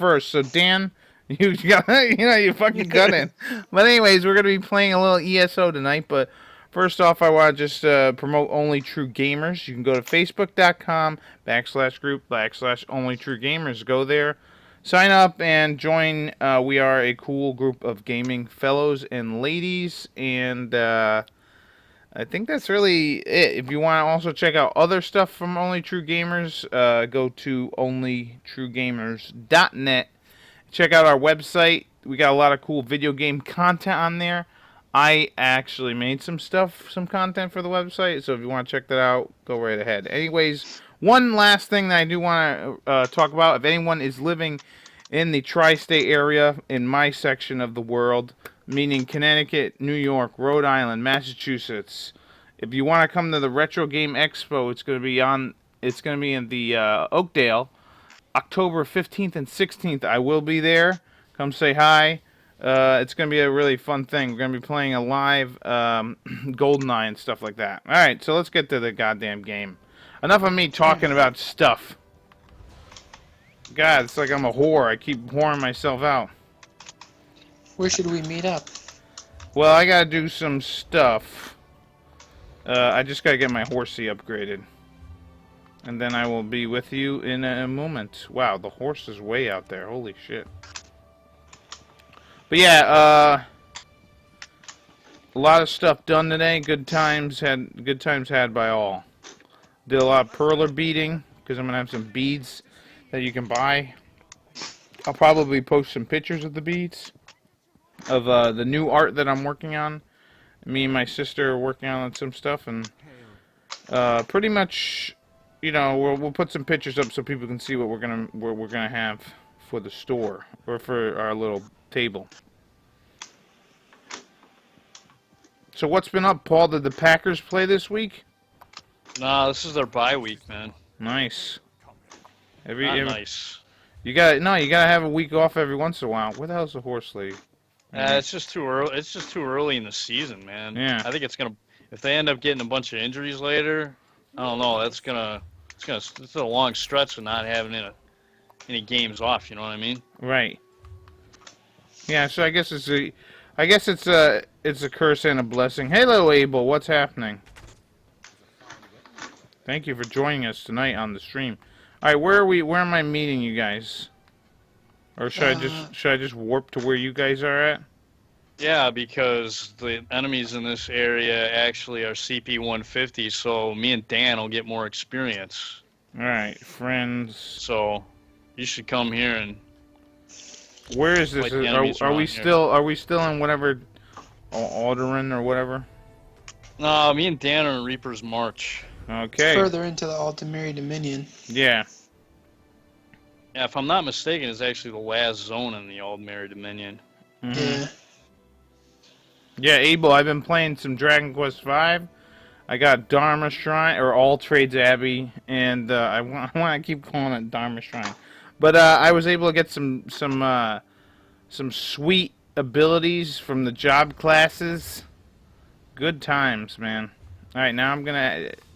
first. So Dan, you got you fucking got in. But anyways, we're gonna be playing a little ESO tonight. But first off, I want to just promote Only True Gamers. You can go to facebook.com/group/Only True Gamers. Go there, sign up, and join. We are a cool group of gaming fellows and ladies, and I think that's really it. If you want to also check out other stuff from Only True Gamers, go to onlytruegamers.net. Check out our website. We got a lot of cool video game content on there. I actually made some content for the website, so if you want to check that out, go right ahead. Anyways, one last thing that I do want to talk about. If anyone is living in the tri-state area in my section of the world, meaning Connecticut, New York, Rhode Island, Massachusetts, if you want to come to the Retro Game Expo, it's going to be in the Oakdale, October 15th and 16th. I will be there. Come say hi. It's going to be a really fun thing. We're going to be playing a live GoldenEye and stuff like that. All right, so let's get to the goddamn game. Enough of me talking about stuff. God, it's like I'm a whore. I keep whoring myself out. Where should we meet up? Well, I gotta do some stuff. I just gotta get my horsey upgraded. And then I will be with you in a moment. Wow, the horse is way out there. Holy shit. But yeah, a lot of stuff done today. Good times had by all. Did a lot of perler beading, because I'm gonna have some beads that you can buy. I'll probably post some pictures of the beads. Of the new art that I'm working on. Me and my sister are working on some stuff, and pretty much, you know, we'll put some pictures up so people can see what we're gonna have for the store or for our little table. So what's been up, Paul? Did the Packers play this week? Nah, this is their bye week, man. Nice. Nice. You gotta have a week off every once in a while. Where the hell's the horse lady? It's just too early. It's just too early in the season, man. Yeah. I think it's gonna. If they end up getting a bunch of injuries later, I don't know. It's a long stretch of not having any games off. You know what I mean? Right. Yeah. So I guess it's a curse and a blessing. Hello, Abel. What's happening? Thank you for joining us tonight on the stream. All right, where am I meeting you guys? Or should I just warp to where you guys are at? Yeah, because the enemies in this area actually are CP-150, so me and Dan will get more experience. All right, friends. So you should come here and. Where is this? Are we still in whatever Alderaan or whatever? No, me and Dan are in Reaper's March. Okay. Further into the Altamiri Dominion. Yeah. Yeah, if I'm not mistaken, it's actually the last zone in the Altamiri Dominion. Mm-hmm. Yeah. Yeah, Abel, I've been playing some Dragon Quest V. I got Dharma Shrine, or All Trades Abbey, and I want to keep calling it Dharma Shrine. But I was able to get some sweet abilities from the job classes. Good times, man. All right, now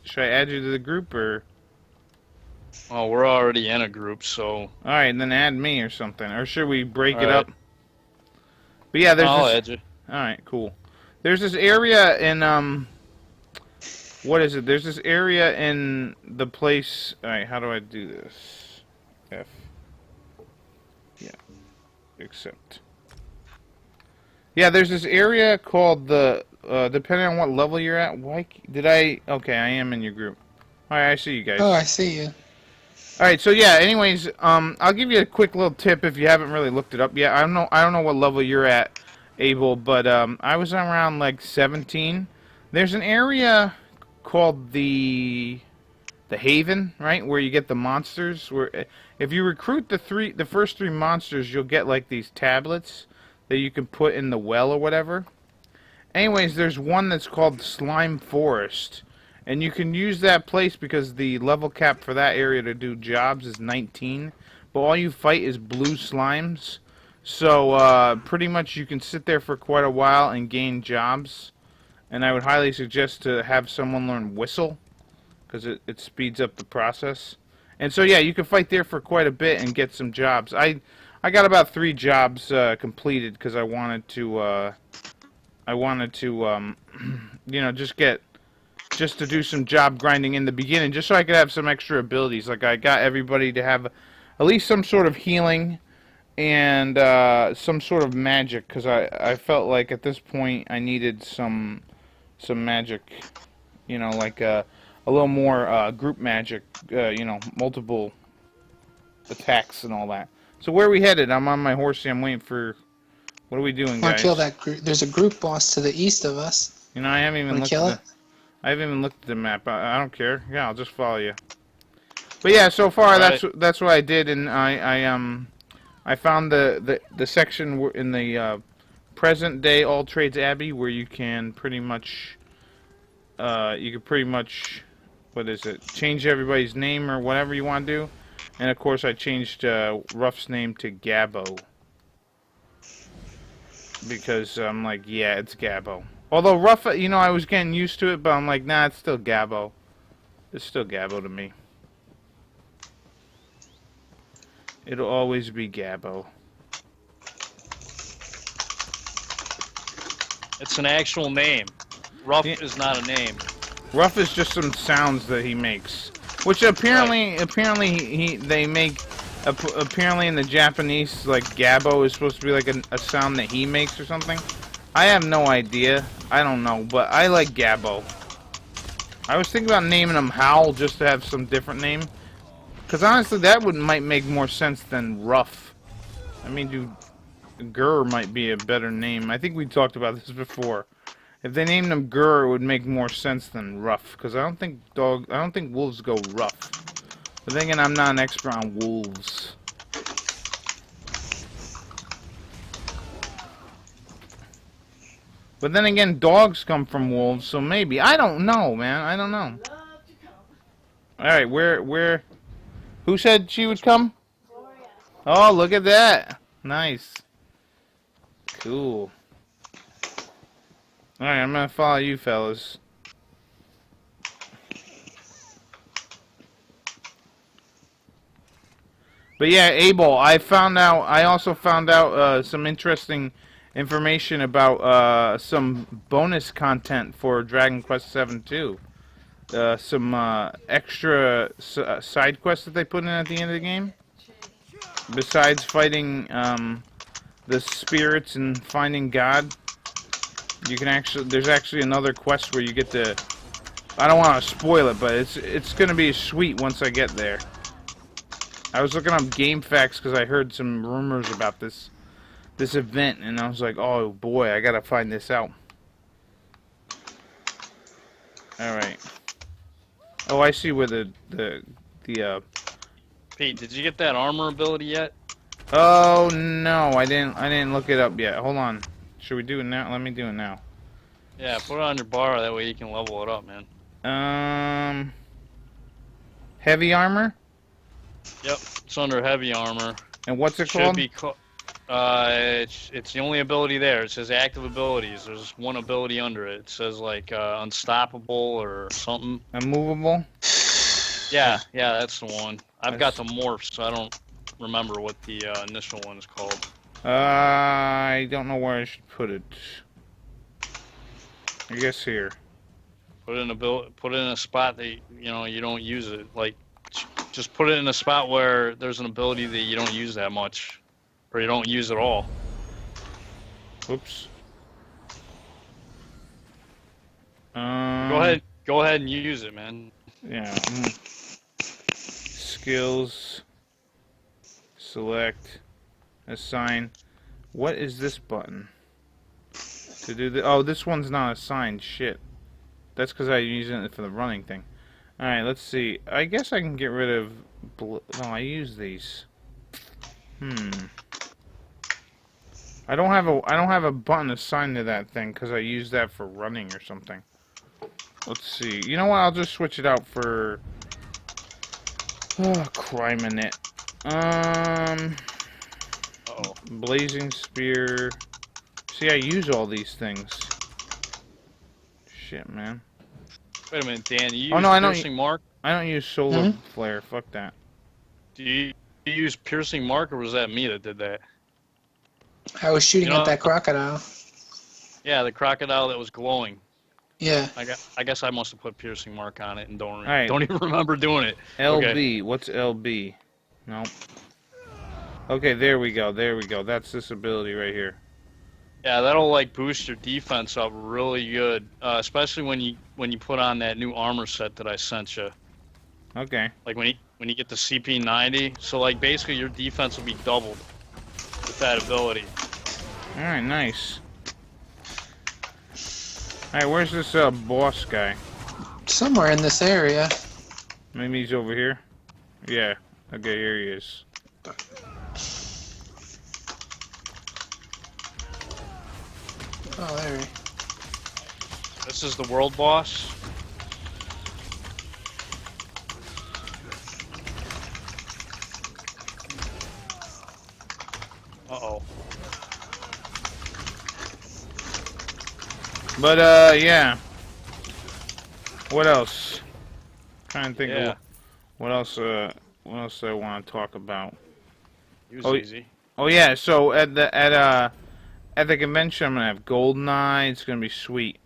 should I add you to the group, or? Oh, we're already in a group, so. All right, then add me or something, or should we break it right. up? But yeah, I'll add you. All right, cool. There's this area in what is it? There's this area in the place. All right, how do I do this? F. Yeah. Accept. Yeah, there's this area called the. Depending on what level you're at. Why did I? Okay, I am in your group. All right, I see you guys. Oh, I see you. All right, so yeah. Anyways, I'll give you a quick little tip if you haven't really looked it up yet. I don't know what level you're at, Abel, but I was around like 17. There's an area called the Haven, right, where you get the monsters. Where if you recruit the first three monsters, you'll get like these tablets that you can put in the well or whatever. Anyways, there's one that's called Slime Forest, and you can use that place because the level cap for that area to do jobs is 19, but all you fight is blue slimes. So pretty much you can sit there for quite a while and gain jobs, and I would highly suggest to have someone learn Whistle, because it speeds up the process. And so yeah, you can fight there for quite a bit and get some jobs. I I got about 3 jobs completed because I wanted to you know, just to do some job grinding in the beginning, just so I could have some extra abilities. Like I got everybody to have at least some sort of healing and some sort of magic, because I felt like at this point I needed some magic, you know, like a little more group magic, you know, multiple attacks and all that. So where are we headed? I'm on my horsey. I'm waiting for. What are we doing, Want guys? to kill that group? There's a group boss to the east of us. You know, I haven't even Want to looked kill at it? I haven't even looked at the map. I don't care. Yeah, I'll just follow you. But yeah, so far Alright. that's what I did, and I found the section in the present day All Trades Abbey where you can pretty much what is it, change everybody's name or whatever you want to do. And of course I changed Ruff's name to Gabbo, because I'm like, yeah, it's Gabbo. Although Ruff, you know, I was getting used to it, but I'm like, nah, it's still Gabbo. It's still Gabbo to me. It'll always be Gabbo. It's an actual name. Ruff Yeah. is not a name. Ruff is just some sounds that he makes, which apparently they make. Apparently in the Japanese, like Gabbo is supposed to be like a sound that he makes or something. I have no idea. I don't know, but I like Gabbo. I was thinking about naming him Howl just to have some different name, because honestly, that might make more sense than Ruff. I mean, dude, Gurr might be a better name. I think we talked about this before. If they named him Gurr, it would make more sense than Ruff, because I don't think wolves go rough. But then again, I'm not an expert on wolves. But then again, dogs come from wolves, so maybe. I don't know, man. I don't know. Alright, where... Who said she would come? Oh, look at that. Nice. Cool. Alright, I'm gonna follow you fellas. But yeah, Abel, I also found out some interesting information about some bonus content for Dragon Quest VII 2. Some extra side quests that they put in at the end of the game. Besides fighting the spirits and finding God, you can there's actually another quest where you get to. I don't want to spoil it, but it's gonna be sweet once I get there. I was looking up game facts because I heard some rumors about this event, and I was like, oh boy, I gotta find this out. All right. Oh, I see where the Pete, did you get that armor ability yet? Oh no, I didn't look it up yet. Hold on. Should we do it now? Let me do it now. Yeah, put it on your bar, that way you can level it up, man. Heavy armor? Yep, it's under heavy armor. And what's it Should called? be it's the only ability there. It says active abilities. There's one ability under it. It says like unstoppable or something. Immovable? Yeah, that's the one. I've got the morph, so I don't remember what the initial one is called. I don't know where I should put it. I guess here. Put it in a spot that you don't use it. Like, just put it in a spot where there's an ability that you don't use that much, or you don't use at all. Whoops. Go ahead and use it, man. Yeah. Skills. Select. Assign. What is this button? To do the this one's not assigned. Shit. That's because I'm using it for the running thing. Alright, let's see. I guess I can get rid of... No, I use these. I don't have a button assigned to that thing because I use that for running or something. Let's see. You know what? I'll just switch it out for... Oh, crime in it. Blazing Spear. See, I use all these things. Shit, man. Wait a minute, Dan. You use Oh, no, I don't. piercing mark? I don't use solar flare. Fuck that. Do you You used piercing mark, or was that me that did that? I was shooting You know- at that crocodile. Yeah, the crocodile that was glowing. Yeah. I guess I must have put piercing mark on it and right. don't even remember doing it. LB. Okay. What's LB? Nope. Okay, there we go. There we go. That's this ability right here. Yeah, that'll like boost your defense up really good, especially when you put on that new armor set that I sent you. Okay. Like when you get the CP90, so like basically your defense will be doubled with that ability. All right, nice. All right, where's this boss guy? Somewhere in this area. Maybe he's over here. Yeah. Okay, here he is. Oh, there he. This is the world boss. Uh-oh. But yeah. What else? Trying to think Yeah. of what else I want to talk about. He was Oh, easy. Oh yeah, so at the convention I'm gonna have GoldenEye. It's gonna be sweet.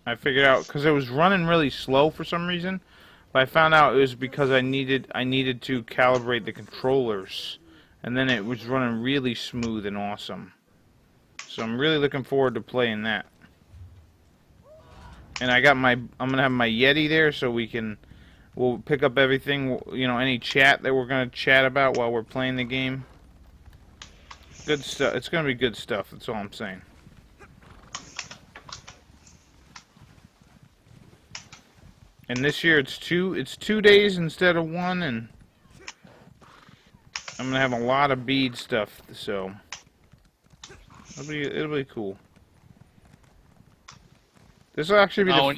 I figured out because it was running really slow for some reason, but I found out it was because I needed to calibrate the controllers, and then it was running really smooth and awesome. So I'm really looking forward to playing that. And I'm gonna have my Yeti there, so we'll pick up everything, you know, any chat that we're gonna chat about while we're playing the game. Good stuff. It's gonna be good stuff. That's all I'm saying. And this year it's 2 days instead of 1, and I'm gonna have a lot of bead stuff. So it'll be cool. This will actually be Now,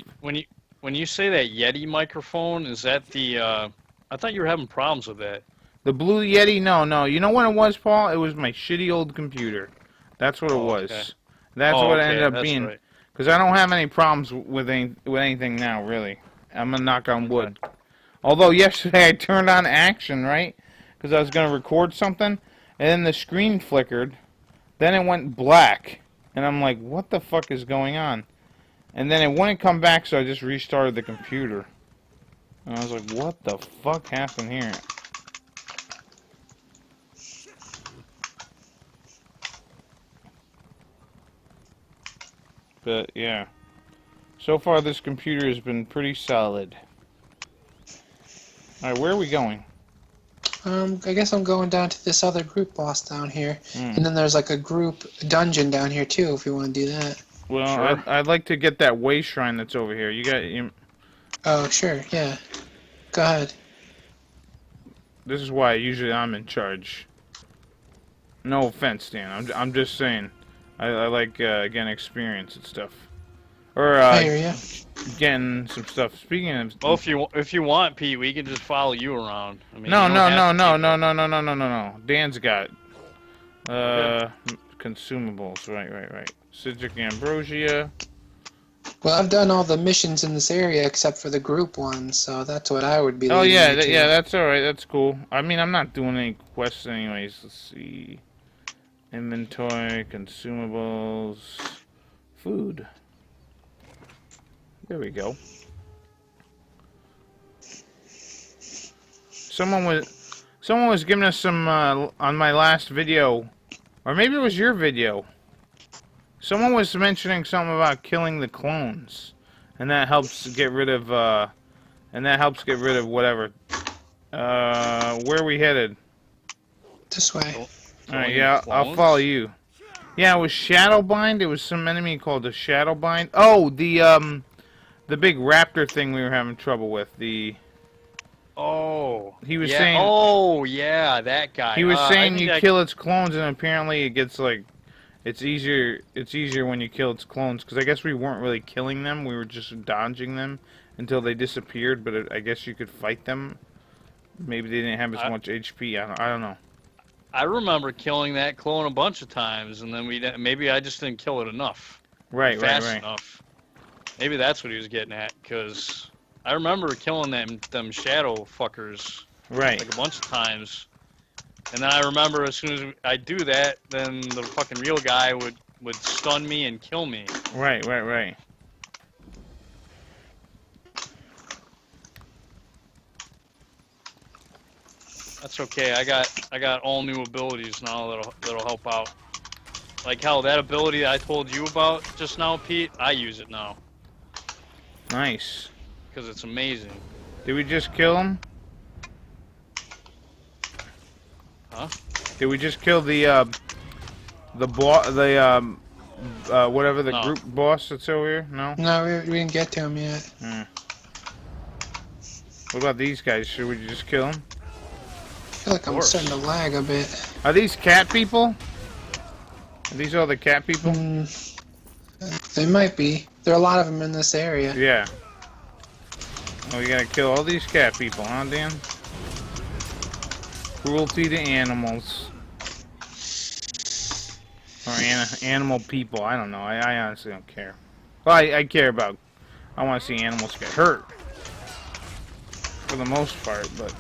when you say that Yeti microphone, is that the? I thought you were having problems with that. the Blue Yeti. No. You know what it was, Paul? It was my shitty old computer. That's what it was. Okay. That's what it ended up that's being. right. Because I don't have any problems with anything now, really. I'm gonna knock on wood. Although yesterday I turned on action, right? Because I was gonna record something, and then the screen flickered. Then it went black, and I'm like, what the fuck is going on? And then it wouldn't come back, so I just restarted the computer. And I was like, what the fuck happened here? But, yeah. So far, this computer has been pretty solid. Alright, where are we going? I guess I'm going down to this other group boss down here. Mm. And then there's like a group dungeon down here too, if you want to do that. Well, Sure. I'd like to get that way shrine that's over here. Oh, sure, yeah. Go ahead. This is why usually I'm in charge. No offense, Dan. I'm just saying. I like getting experience and stuff. Or I hear ya. getting some stuff. Speaking of, Well, if you want, Pete, we can just follow you around. I mean, no. you don't have to keep- Dan's got Okay. consumables. Right. Citric ambrosia. Well, I've done all the missions in this area except for the group ones, so that's what I would be Oh leading yeah, you to. yeah. That's all right. That's cool. I mean, I'm not doing any quests anyways. Let's see. Inventory, consumables, food. There we go. Someone was giving us some on my last video, or maybe it was your video. Someone was mentioning something about killing the clones, and that helps get rid of whatever. Where are we headed? This way. All right, Killing yeah, I'll clones? follow you. Yeah, it was Shadowbind. It was some enemy called the Shadowbind. Oh, the big raptor thing we were having trouble with. Oh. He was yeah. saying. Oh, yeah, that guy. He was I saying think you I- kill its clones, and apparently it gets like, it's easier when you kill its clones. Because I guess we weren't really killing them; we were just dodging them until they disappeared. But I guess you could fight them. Maybe they didn't have as much HP. I don't know. I remember killing that clone a bunch of times, and then maybe I just didn't kill it enough. Right. Fast enough. Maybe that's what he was getting at, because I remember killing them shadow fuckers Right. like a bunch of times. And then I remember as soon as I do that, then the fucking real guy would stun me and kill me. Right, right, right. That's okay. I got all new abilities now that'll help out. Like hell, that ability that I told you about just now, Pete, I use it now. Nice. Because it's amazing. Did we just kill him? Huh? Did we just kill the whatever the No. group boss that's over here? No? No, we didn't get to him yet. Hmm. What about these guys? Should we just kill them? I feel like I'm starting to lag a bit. Are these cat people? Are these all the cat people? They might be. There are a lot of them in this area. Yeah. Oh, we gotta kill all these cat people, huh, Dan? Cruelty to animals. Or animal people, I don't know. I honestly don't care. Well, I care about... I want to see animals get hurt. For the most part, but...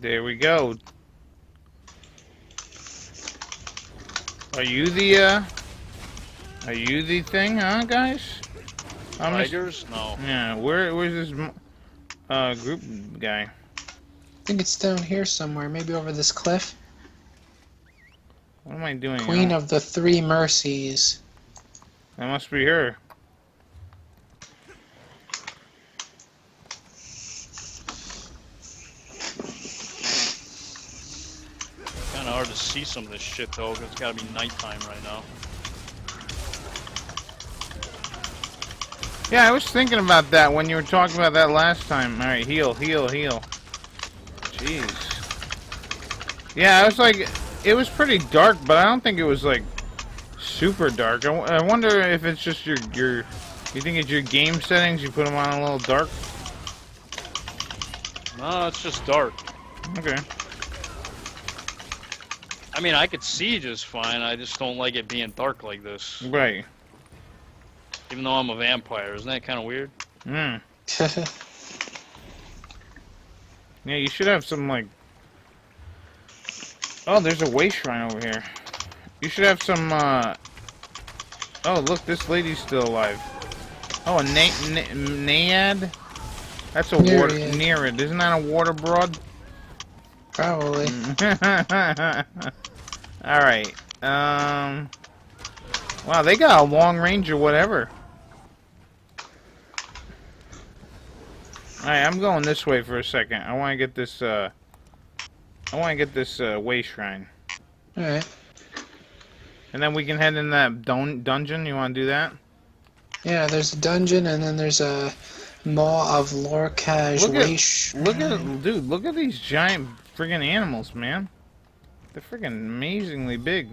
There we go. Are you the thing, huh, guys? Tigers? No. Yeah, where's this group guy? I think it's down here somewhere, maybe over this cliff. What am I doing? Queen of the Three Mercies. That must be her. Kinda hard to see some of this shit though, because it's gotta be nighttime right now. Yeah, I was thinking about that when you were talking about that last time. Alright, heal, heal, heal. Jeez. Yeah, I was like, it was pretty dark, but I don't think it was like super dark. I wonder if it's just your you think it's your game settings, you put them on a little dark? No, it's just dark. Okay. I mean, I could see just fine, I just don't like it being dark like this. Right. Even though I'm a vampire, isn't that kind of weird? Hmm. Yeah, you should have some, like... Oh, there's a way shrine over here. You should have some, Oh, look, this lady's still alive. Oh, a Naiad? That's a water... Nereid. Isn't that a water broad? Probably. Alright. Wow, they got a long range or whatever. Alright, I'm going this way for a second. I want to get this, way shrine. Alright. And then we can head in that dungeon. You want to do that? Yeah, there's a dungeon, and then there's a Maw of Lorcaj way shrine. Look at these giant friggin' animals, man. They're friggin' amazingly big.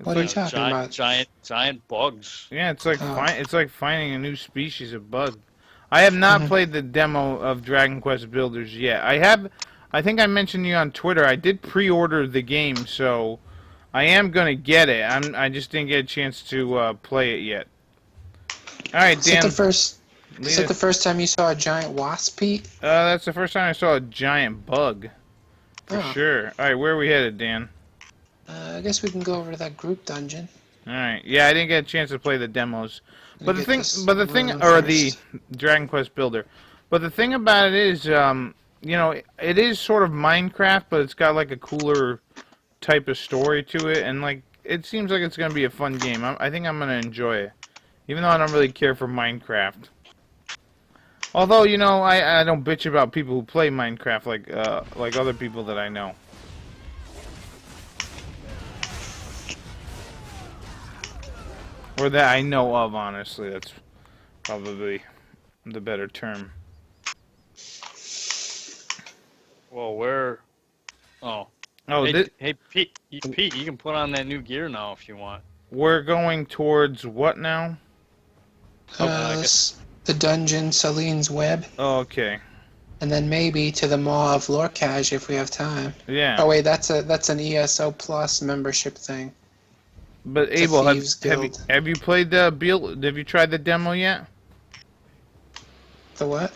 What are you talking about? Giant bugs. Yeah, it's like it's like finding a new species of bug. I have not played the demo of Dragon Quest Builders yet. I think I mentioned you on Twitter. I did pre-order the game, so I am gonna get it. I just didn't get a chance to play it yet. All right, Dan. Is that the first time you saw a giant wasp, Pete? That's the first time I saw a giant bug. For sure. All right, where are we headed, Dan? I guess we can go over to that group dungeon. All right. Yeah, I didn't get a chance to play the demos, but the thing, or the Dragon Quest Builder. But the thing about it is, you know, it is sort of Minecraft, but it's got like a cooler type of story to it, and like it seems like it's gonna be a fun game. I think I'm gonna enjoy it, even though I don't really care for Minecraft. Although, you know, I don't bitch about people who play Minecraft like other people that I know. Or that I know of, honestly. That's probably the better term. Well, where... Oh. Oh, hey, Pete, you can put on that new gear now if you want. We're going towards what now? The dungeon, Celine's Web. Oh, okay. And then maybe to the Maw of Lorcaj if we have time. Yeah. Oh wait, that's an ESO Plus membership thing. But It's a Abel, thieves guild. have you played the build? Have you tried the demo yet? The what?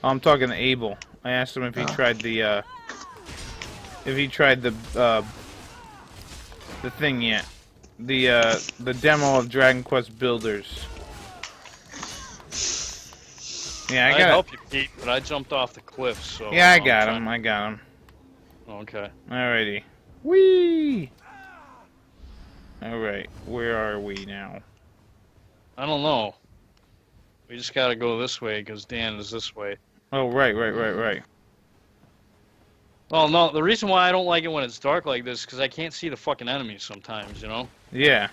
Oh, I'm talking to Abel. I asked him if he Oh. tried the the thing yet. The demo of Dragon Quest Builders. Yeah, I I'd got help you, Pete, but I jumped off the cliff, so... Yeah, I I'm got trying- him. I got him. Okay. Alrighty. Whee! Alright, where are we now? I don't know. We just gotta go this way, because Dan is this way. Oh, right. Oh, no, the reason why I don't like it when it's dark like this is because I can't see the fucking enemies sometimes, you know? Yeah.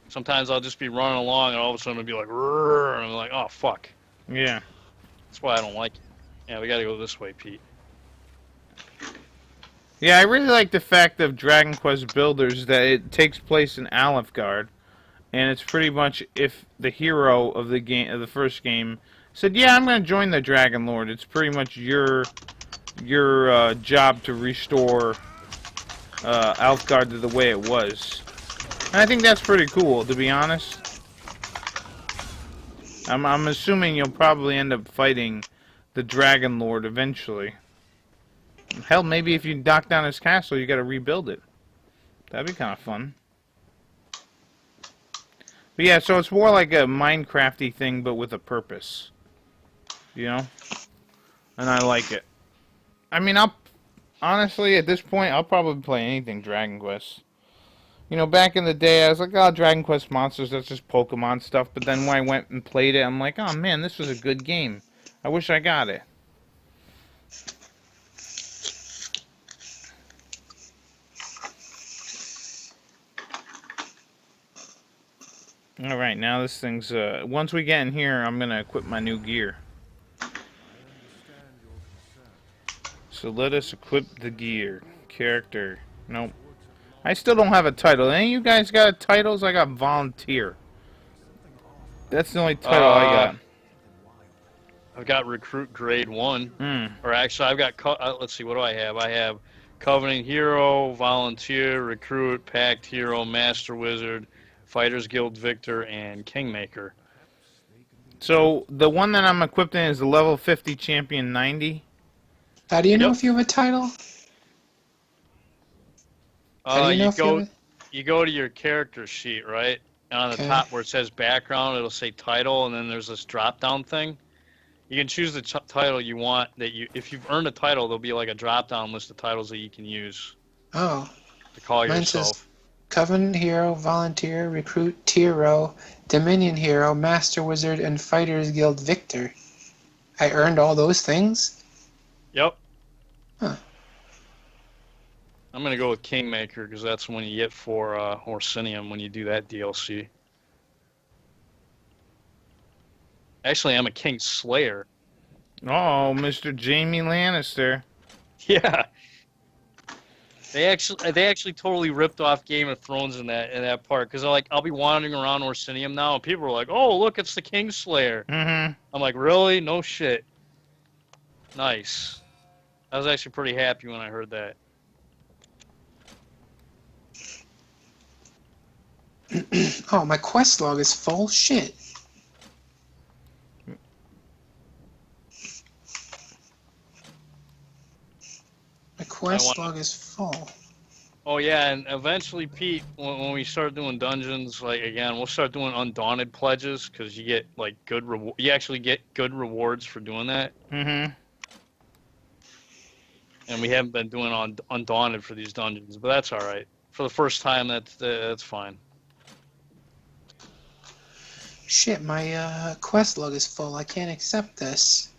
Sometimes I'll just be running along, and all of a sudden it'll be like, "Rrrr," and I'm like, oh, fuck. Yeah. That's why I don't like it. Yeah, we gotta go this way, Pete. Yeah, I really like the fact of Dragon Quest Builders that it takes place in Alefgard, and it's pretty much if the hero of the game of the first game said, "Yeah, I'm going to join the Dragon Lord." It's pretty much your job to restore Alefgard to the way it was, and I think that's pretty cool, to be honest. I'm assuming you'll probably end up fighting the Dragon Lord eventually. Hell, maybe if you knock down his castle, you gotta rebuild it. That'd be kind of fun. But yeah, so it's more like a Minecrafty thing, but with a purpose. You know? And I like it. I mean, honestly, at this point, I'll probably play anything Dragon Quest. You know, back in the day, I was like, oh, Dragon Quest Monsters, that's just Pokemon stuff. But then when I went and played it, I'm like, oh man, this was a good game. I wish I got it. Alright, now this thing's, once we get in here, I'm gonna equip my new gear. So let us equip the gear. Character. Nope. I still don't have a title. Any of you guys got titles? I got volunteer. That's the only title I got. I've got Recruit Grade 1. Hmm. Or actually, I've got, let's see, what do I have? I have Covenant Hero, Volunteer, Recruit, Pact Hero, Master Wizard, Fighters Guild Victor, and Kingmaker. So, the one that I'm equipped in is the level 50 Champion 90. How do you know Yep. if you have a title? How do you know if you have a... You go to your character sheet, right? And on the Okay. top where it says background, it'll say title, and then there's this drop-down thing. You can choose the title you want. If you've earned a title, there'll be like a drop-down list of titles that you can use Oh. to call Mine yourself. says Covenant Hero, Volunteer, Recruit, Hero, Dominion Hero, Master Wizard, and Fighters Guild Victor. I earned all those things? Yep. Huh. I'm gonna go with Kingmaker because that's when you get for Orsinium when you do that DLC. Actually, I'm a King Slayer. Oh, Mr. Jaime Lannister. Yeah. They actually totally ripped off Game of Thrones in that part because I'll be wandering around Orsinium now and people are like, oh look, it's the King Slayer. Mm-hmm. I'm like, really? No shit. Nice. I was actually pretty happy when I heard that. Oh, my quest log is full? Shit. My quest log is full. Oh yeah, and eventually, Pete, when we start doing dungeons, like again, we'll start doing undaunted pledges because you get like you actually get good rewards for doing that. Mm-hmm. And we haven't been doing undaunted for these dungeons, but that's all right. For the first time, that's fine. Shit, my quest log is full. I can't accept this.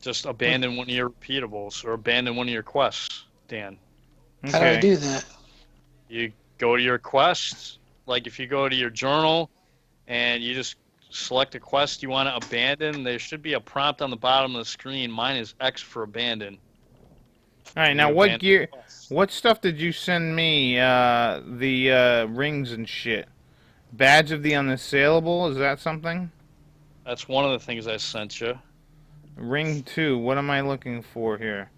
Just abandon one of your repeatables or abandon one of your quests, Dan. Okay. How do I do that? You go to your quests, like if you go to your journal and you just select a quest you want to abandon, there should be a prompt on the bottom of the screen. Mine is X for abandon. Alright, now what gear... What stuff did you send me? The rings and shit. Badge of the Unassailable? Is that something? That's one of the things I sent you. Ring 2. What am I looking for here?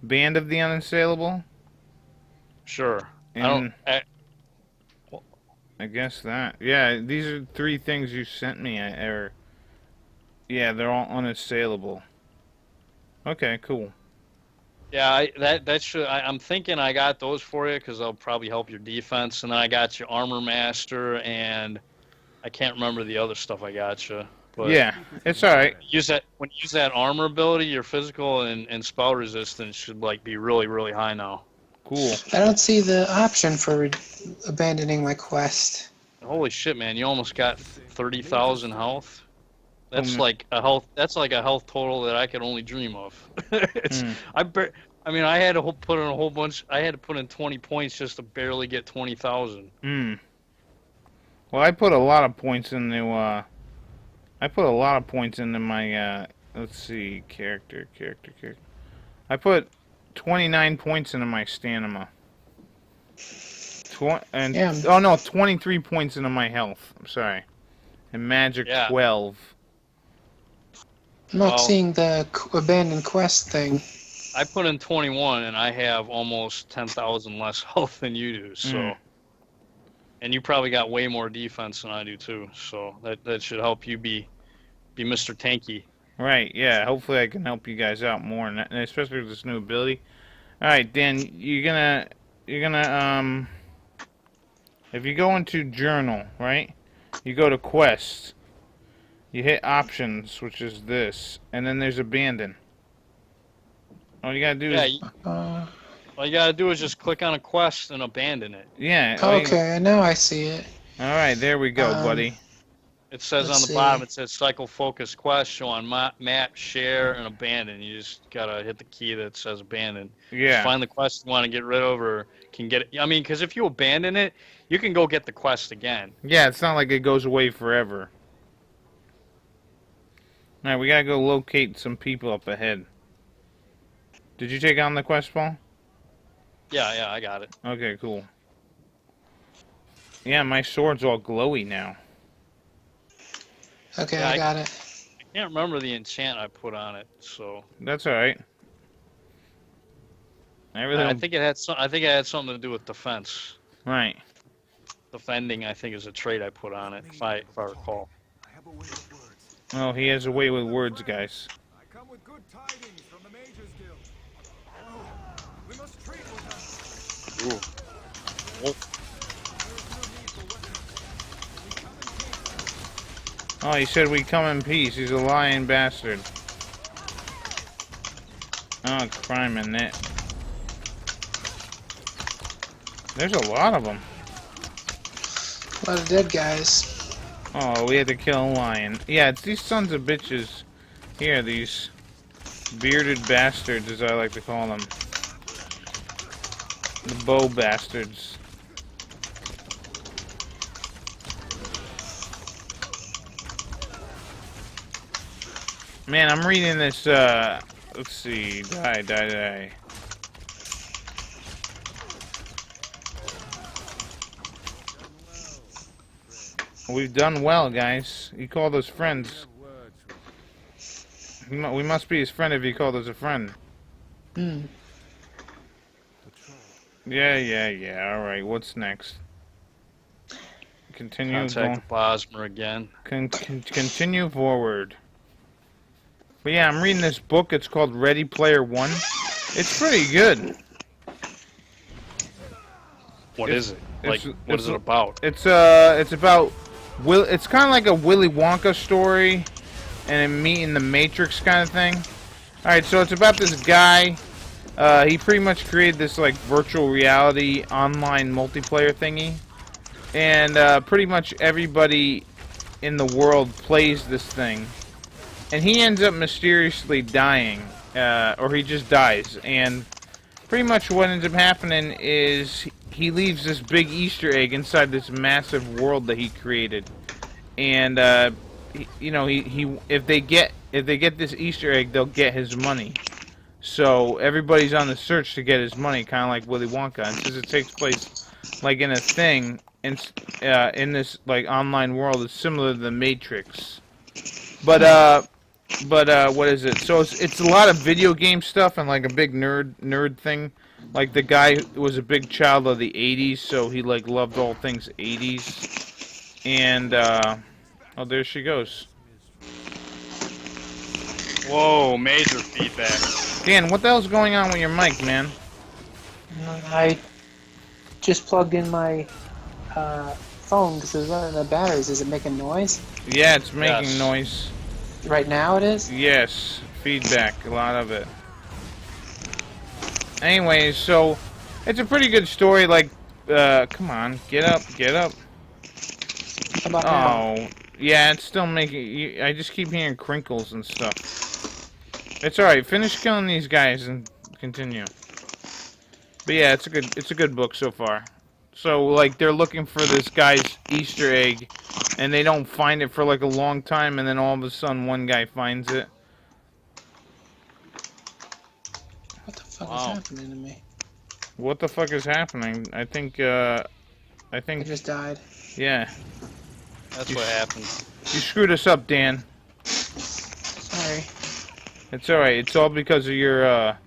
Band of the Unassailable. Sure. And I guess that. Yeah, these are 3 things you sent me. Yeah, they're all unassailable. Okay, cool. Yeah, that should. I'm thinking I got those for you because they'll probably help your defense, and then I got you Armor Master, and I can't remember the other stuff I got you. But Yeah, it's all right. when you use that armor ability, your physical and spell resistance should like be really really high now. Cool. I don't see the option for abandoning my quest. Holy shit, man! You almost got 30,000 health. That's Mm. like a health. That's like a health total that I could only dream of. It's. I mean, I had to put in a whole bunch. I had to put in 20 points just to barely get 20,000. Well, I put a lot of points into. I put a lot of points into my. Let's see, character. I put 29 points into my stamina. Oh no, 23 points into my health. I'm sorry, and magic 12. I'm not seeing the abandoned quest thing. I put in 21, and I have almost 10,000 less health than you do. So, and you probably got way more defense than I do too. So that should help you be Mr. Tanky. Right. Yeah. Hopefully, I can help you guys out more, and especially with this new ability. All right, Dan. You're gonna if you go into journal, right? You go to quests. You hit options, which is this, and then there's abandon. All you gotta do is... all you gotta do is just click on a quest and abandon it. Yeah. Okay, now I see it. Alright, there we go, buddy. It says on the bottom, it says cycle focus quest, show on map, share, and abandon. You just gotta hit the key that says abandon. Yeah. Just find the quest you want to get rid of or can get it. I mean, because if you abandon it, you can go get the quest again. Yeah, it's not like it goes away forever. Alright, we gotta go locate some people up ahead. Did you take on the quest, Paul? Yeah, I got it. Okay, cool. Yeah, my sword's all glowy now. Okay, I got it. I can't remember the enchant I put on it, so. That's alright. I think it had something to do with defense. Right. Defending, I think, is a trait I put on it, if I recall. Oh, he has a way with words, guys. I come with good tidings from the Mages Guild. Oh, we must treat with them. Oh, he said we come in peace. He's a lying bastard. Oh, crime in it. There's a lot of them. A lot of dead guys. Oh, we had to kill a lion. Yeah, it's these sons of bitches. Here, these bearded bastards, as I like to call them. The bow bastards. Man, I'm reading this, let's see, die. We've done well, guys. He called us friends. We must be his friend if he called us a friend. Yeah. Alright, what's next? Continue. Contact Bosmer again. Continue forward. But yeah, I'm reading this book. It's called Ready Player One. It's pretty good. What is it? Like, what is it about? It's about it's kind of like a Willy Wonka story, and a meeting the Matrix kind of thing. All right, so it's about this guy. He pretty much created this like virtual reality online multiplayer thingy, and pretty much everybody in the world plays this thing, and he ends up mysteriously dying, or he just dies, and pretty much what ends up happening is he leaves this big Easter egg inside this massive world that he created, and if they get this Easter egg, they'll get his money. So everybody's on the search to get his money, kind of like Willy Wonka. And since it takes place like in a thing in this like online world, it's similar to the Matrix. But But what is it? So it's a lot of video game stuff and like a big nerd thing. Like the guy was a big child of the '80s, so he like loved all things '80s. And oh, there she goes. Whoa, major feedback. Dan, what the hell's going on with your mic, man? I just plugged in my phone because it was running out of batteries. Is it making noise? Yeah, it's making Yes. noise. Right now it is? Yes, feedback, a lot of it. Anyways, so it's a pretty good story. Like, come on, get up, get up. How about now? Oh, yeah, it's still making. I just keep hearing crinkles and stuff. It's all right. Finish killing these guys and continue. But yeah, it's a good book so far. So like they're looking for this guy's Easter egg, and they don't find it for like a long time, and then all of a sudden one guy finds it. What the fuck Wow. is happening to me? What the fuck is happening? I think I just died. yeah, That's what happened. you screwed us up, Dan. Sorry. It's all right. It's all because of your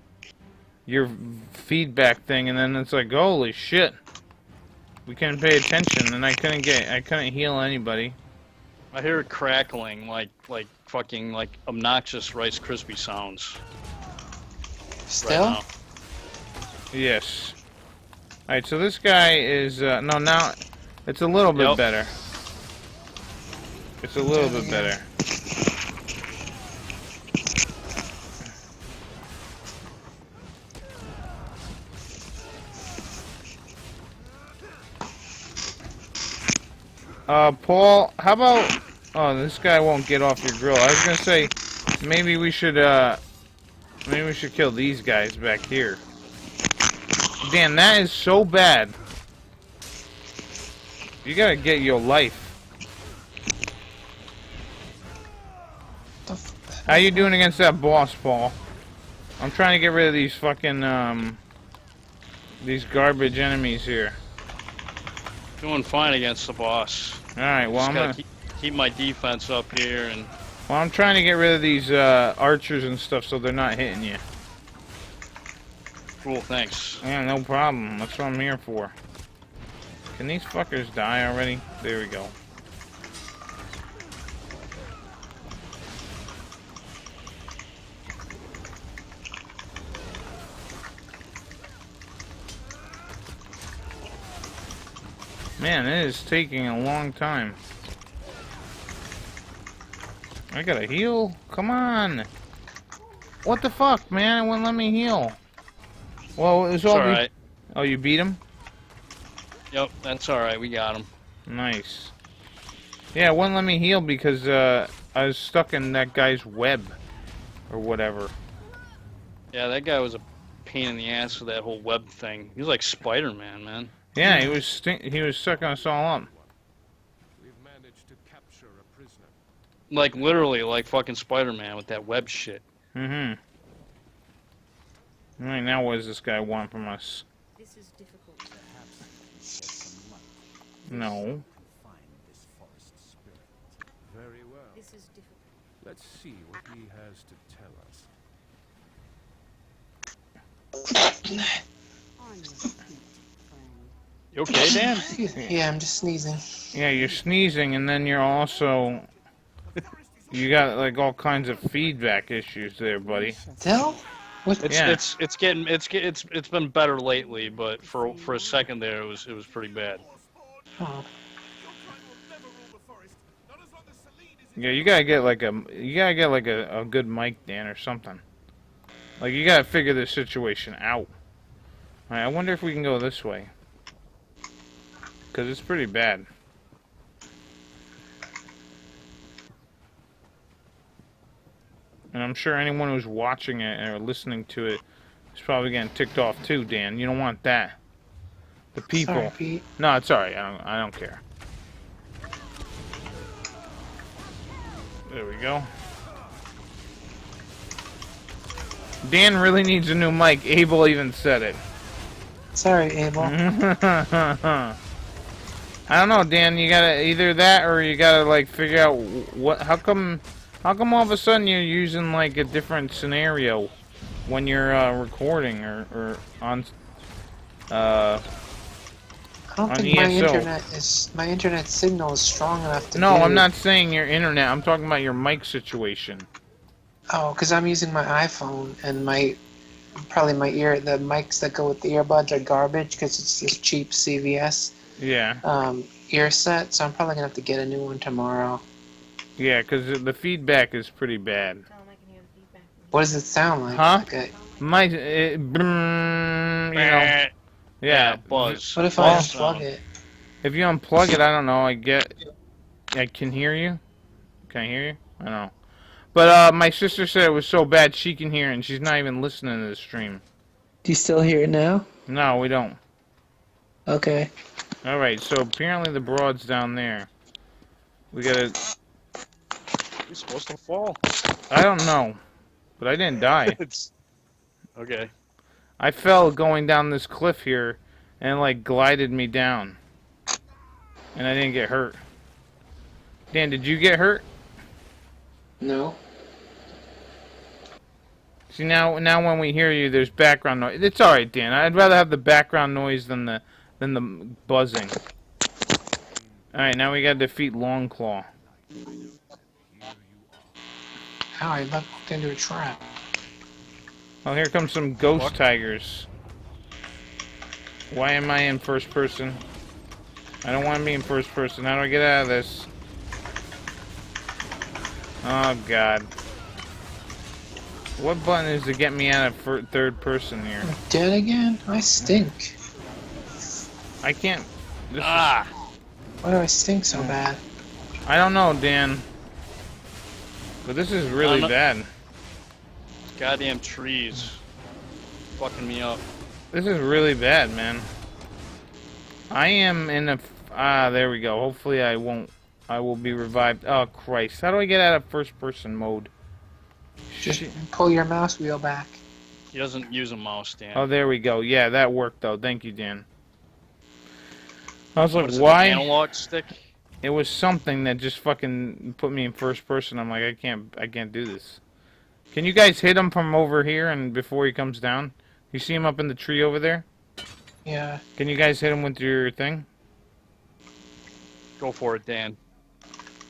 feedback thing, and then it's like, holy shit, we couldn't pay attention, and I couldn't heal anybody. I hear it crackling like fucking like obnoxious Rice Krispie sounds. Still? Right now. Yes. All right. So this guy is no now. It's a little bit Yep. better. It's a little bit better. Paul, how about... Oh, this guy won't get off your grill. I was gonna say, maybe we should kill these guys back here. Dan, that is so bad. You gotta get your life. How you doing against that boss, Paul? I'm trying to get rid of these fucking, these garbage enemies here. Doing fine against the boss. Alright, well, Just I'm gotta gonna... keep my defense up here and Well, I'm trying to get rid of these archers and stuff so they're not hitting you. cool, thanks. Yeah, no problem. That's what I'm here for. Can these fuckers die already? There we go. Man, it is taking a long time. I gotta heal? Come on! What the fuck, man? It wouldn't let me heal. Well, it was It's all... alright. Oh, you beat him? Yep, that's alright, we got him. Nice. Yeah, it wouldn't let me heal because I was stuck in that guy's web. Or whatever. Yeah, that guy was a pain in the ass with that whole web thing. He was like Spider-Man, man. Yeah, he was sucking us all up. We've managed to capture a prisoner. Like literally like fucking Spider-Man with that web shit. Mm-hmm. Alright, now what does this guy want from us? This is difficult. No. Find this forest spirit. Very well. This is difficult. Let's see what he has to tell us. On your feet, friend. You okay, Dan? Excuse me. Yeah, I'm just sneezing. Yeah, you're sneezing and then you're also... You got like all kinds of feedback issues there, buddy. Still? What? Yeah. It's been better lately, but for a second there it was pretty bad. Oh. Yeah, you gotta get like a good mic, Dan, or something. Like you gotta figure this situation out. Alright, I wonder if we can go this way. Cause it's pretty bad. And I'm sure anyone who's watching it or listening to it is probably getting ticked off too, Dan. You don't want that. The people. Sorry, Pete. No, it's alright. I don't care. There we go. Dan really needs a new mic. Abel even said it. Sorry, Abel. I don't know, Dan. You gotta either that or you gotta like figure out what. How come How come all of a sudden you're using like a different scenario when you're recording or on I don't on think my ESO? internet signal is strong enough to No, do. I'm not saying your internet. I'm talking about your mic situation. Oh, because I'm using my iPhone and probably the mics that go with the earbuds are garbage because it's this cheap CVS Yeah. ear set. So I'm probably gonna have to get a new one tomorrow. Yeah, because the feedback is pretty bad. Tell them I can hear the feedback. What does it sound like? Huh? Like My, yeah. Buzz. what if Well, I unplug it? If you unplug it, I don't know. I can hear you. Can I hear you? I don't know. But my sister said it was so bad she can hear it, and she's not even listening to the stream. Do you still hear it now? No, we don't. Okay. All right. So apparently the broad's down there. We gotta. You're supposed to fall. I don't know, but I didn't die. Okay. I fell going down this cliff here, and it, like glided me down, and I didn't get hurt. Dan, did you get hurt? No. See now when we hear you, there's background noise. It's all right, Dan. I'd rather have the background noise than the buzzing. All right, now we got to defeat Longclaw. Ow, I walked into a trap. Oh, here comes some ghost tigers. Why am I in first person? I don't want to be in first person. How do I get out of this? Oh, God. What button is to get me out of third person here? I'm dead again? I stink. I can't... Why do I stink so bad? I don't know, Dan. But this is really bad. Goddamn trees. Fucking me up. This is really bad, man. I am in a... there we go. Hopefully I won't... I will be revived. Oh, Christ. How do I get out of first-person mode? Just pull your mouse wheel back. He doesn't use a mouse, Dan. Oh, there we go. Yeah, that worked, though. Thank you, Dan. I was What like, is it, why? an analog stick? It was something that just fucking put me in first person. I'm like, I can't do this. Can you guys hit him from over here and before he comes down? You see him up in the tree over there? Yeah. Can you guys hit him with your thing? Go for it, Dan.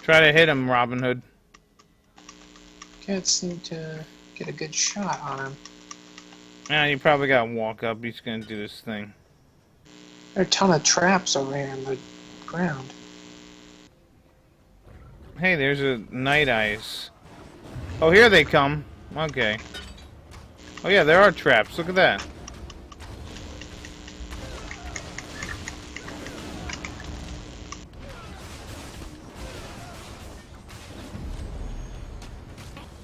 Try to hit him, Robin Hood. Can't seem to get a good shot on him. Yeah, you probably gotta walk up. He's gonna do this thing. There are a ton of traps over here in the ground. Hey, there's a Night Eyes. Oh, here they come. Okay. Oh yeah, there are traps. Look at that.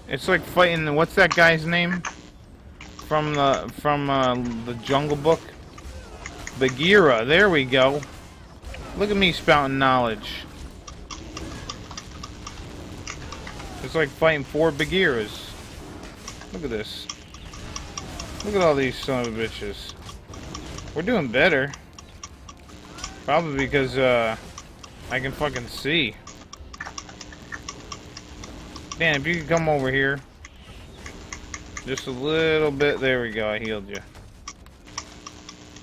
It's like fighting. What's that guy's name? From the Jungle Book. Bagheera. There we go. Look at me spouting knowledge. It's like fighting 4 Bagheeras. Look at this. Look at all these son of bitches. We're doing better. Probably because I can fucking see. Dan, if you could come over here. Just a little bit. There we go. I healed you.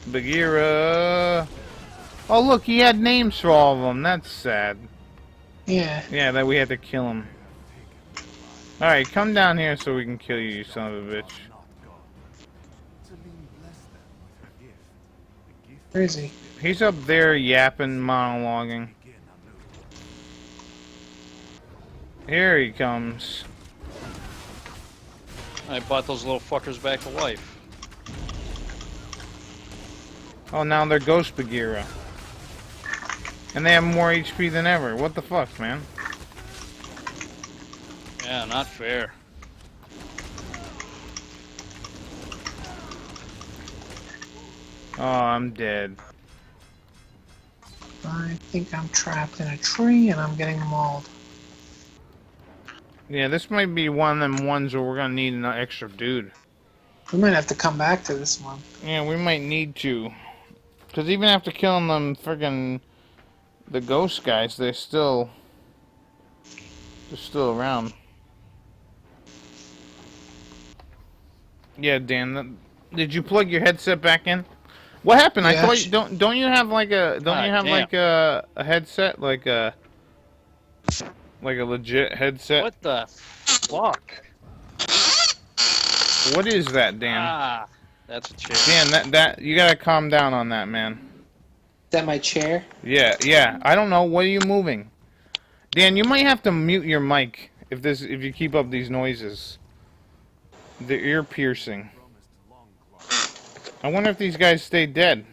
Bagheera. Oh, look. He had names for all of them. That's sad. Yeah. Yeah, that we had to kill him. Alright, come down here so we can kill you, you son of a bitch. Where is he? He's up there yapping, monologuing. Here he comes. I brought those little fuckers back to life. Oh, now they're Ghost Bagheera. And they have more HP than ever. What the fuck, man? Yeah, not fair. Oh, I'm dead. I think I'm trapped in a tree and I'm getting mauled. Yeah, this might be one of them ones where we're gonna need an extra dude. We might have to come back to this one. Yeah, we might need to. Because even after killing them friggin' the ghost guys, they're still around. Yeah, Dan. Did you plug your headset back in? What happened? I Yeah, thought you don't you have like a Damn. a headset like a legit headset? What the fuck? What is that, Dan? Ah, that's a chair. Dan, that you gotta calm down on that, man. is that my chair? Yeah. I don't know. What are you moving? Dan, you might have to mute your mic if you keep up these noises. They're ear piercing. I wonder if these guys stay dead.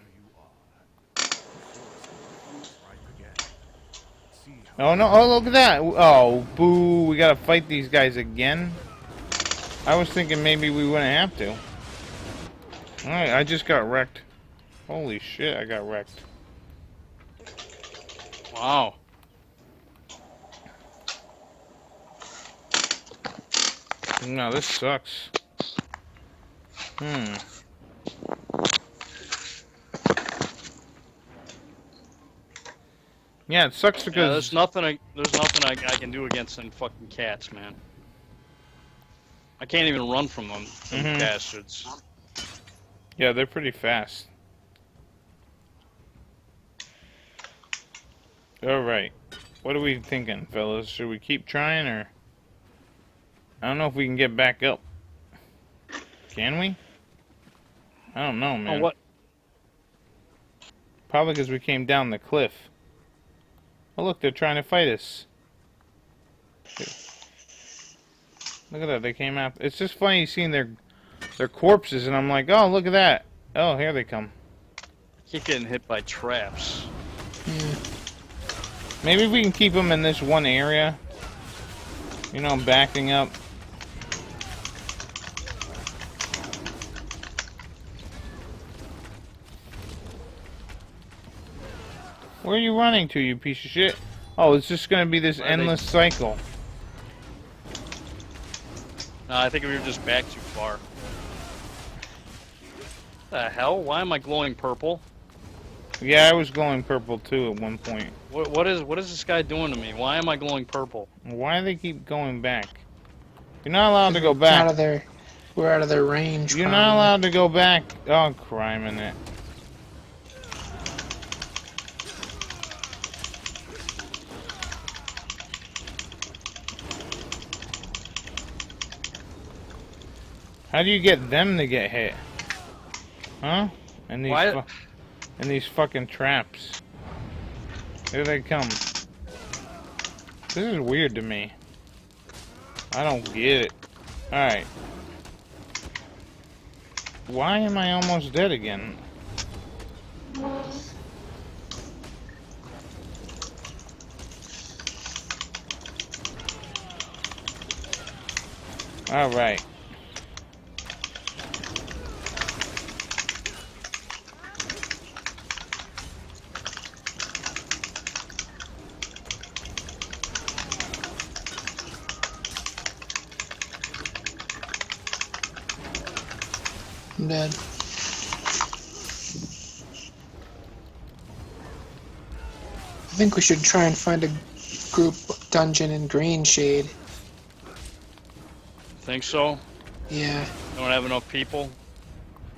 Oh no! Oh, look at that! Oh, boo! We gotta fight these guys again. I was thinking maybe we wouldn't have to. Alright, I just got wrecked. Holy shit, I got wrecked. Wow. No, this sucks. Yeah, it sucks because Yeah, there's nothing I can do against them fucking cats, man. I can't even run from them bastards. yeah, they're pretty fast. Alright. What are we thinking, fellas? Should we keep trying, or... I don't know if we can get back up. Can we? I don't know, man. Oh, what? Probably because we came down the cliff. Oh, look, they're trying to fight us. Look at that, they came out. It's just funny seeing their corpses, and I'm like, oh, look at that. Oh, here they come. Keep getting hit by traps. Yeah. Maybe we can keep them in this one area. You know, backing up. Where are you running to, you piece of shit? Oh, it's just gonna be this endless cycle. No, I think we were just back too far. The hell? Why am I glowing purple? Yeah, I was glowing purple too at one point. What is this guy doing to me? Why am I glowing purple? Why do they keep going back? You're not allowed to go back. We're out of their range. You're probably. not allowed to go back. Oh, crime in it. How do you get them to get hit? Huh? And these fucking traps. Here they come. This is weird to me. I don't get it. Alright. Why am I almost dead again? Alright. I'm dead. I think we should try and find a group dungeon in Green Shade. Think so? Yeah. Don't have enough people?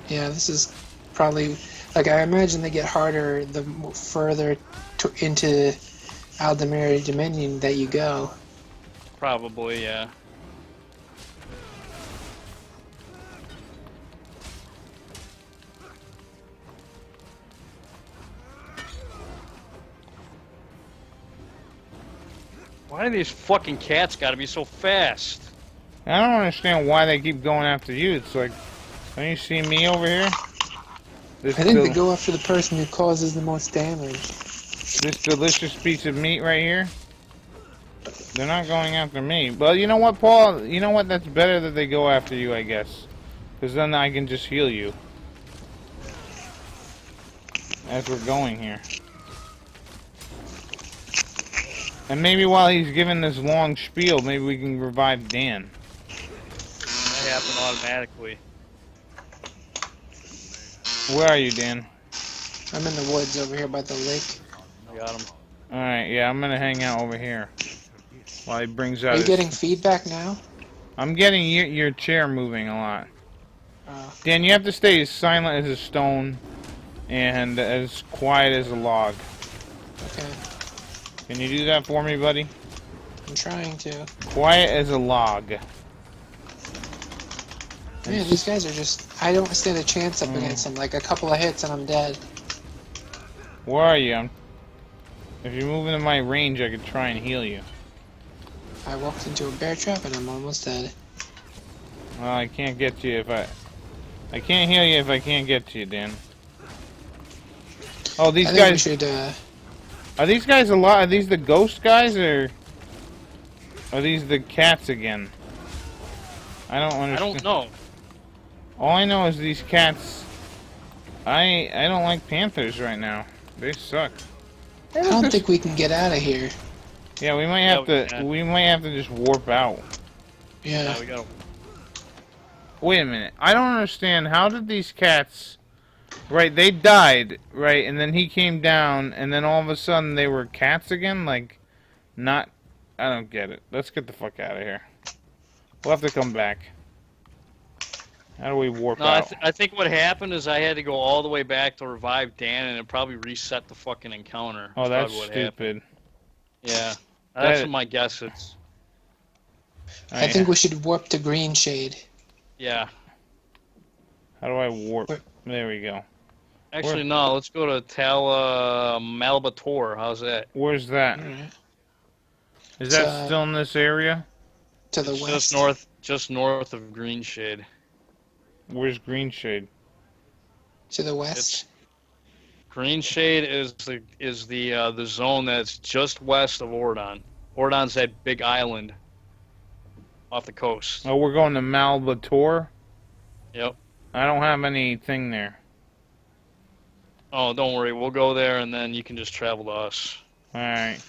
Yeah, this is probably... Like, I imagine they get harder the further into Aldemir Dominion that you go. Probably, yeah. Why do these fucking cats gotta be so fast? I don't understand why they keep going after you. It's like, don't you see me over here? I think they go after the person who causes the most damage. This delicious piece of meat right here. They're not going after me. Well, you know what, Paul? You know what? That's better that they go after you, I guess. Because then I can just heal you. As we're going here. And maybe while he's giving this long spiel, maybe we can revive Dan. That happened automatically. Where are you, Dan? I'm in the woods over here by the lake. I got him. Alright, yeah, I'm gonna hang out over here. While he brings out Are you his... getting feedback now? I'm getting your chair moving a lot. Dan, you have to stay as silent as a stone and as quiet as a log. Okay, Can you do that for me, buddy? I'm trying to. Quiet as a log. Man, these guys are just... I don't stand a chance up against them. Like, a couple of hits and I'm dead. Where are you? If you move into my range, I could try and heal you. I walked into a bear trap and I'm almost dead. Well, I can't get to you if I can't heal you if I can't get to you, Dan. Oh, these I think we guys... should, Are these guys a lot? Are these the ghost guys, or... Are these the cats again? I don't understand. I don't know. All I know is these cats... I don't like panthers right now. They suck. I don't think we can get out of here. Yeah, we might Yeah, have we to... can. We might have to just warp out. Yeah. Yeah, we got. Wait a minute. I don't understand. How did these cats... Right, they died, right, and then he came down, and then all of a sudden they were cats again? Like, not... I don't get it. Let's get the fuck out of here. We'll have to come back. How do we warp No, out? I think what happened is I had to go all the way back to revive Dan, and it probably reset the fucking encounter. Oh, that's probably what happened. stupid. Yeah, that's That- what my guess is. I think we should warp to Green Shade. Yeah. How do I warp? Where- There we go. Actually, no. Let's go to Malabator. How's that? Where's that? Alright. Is that It's, still in this area? To the It's west. just north of Green Shade. Where's Green Shade? To the west. Green Shade is the zone that's just west of Ordon. Ordon's that big island off the coast. Oh, we're going to Malabator? Yep. I don't have anything there. Oh, don't worry. We'll go there, and then you can just travel to us. Alright.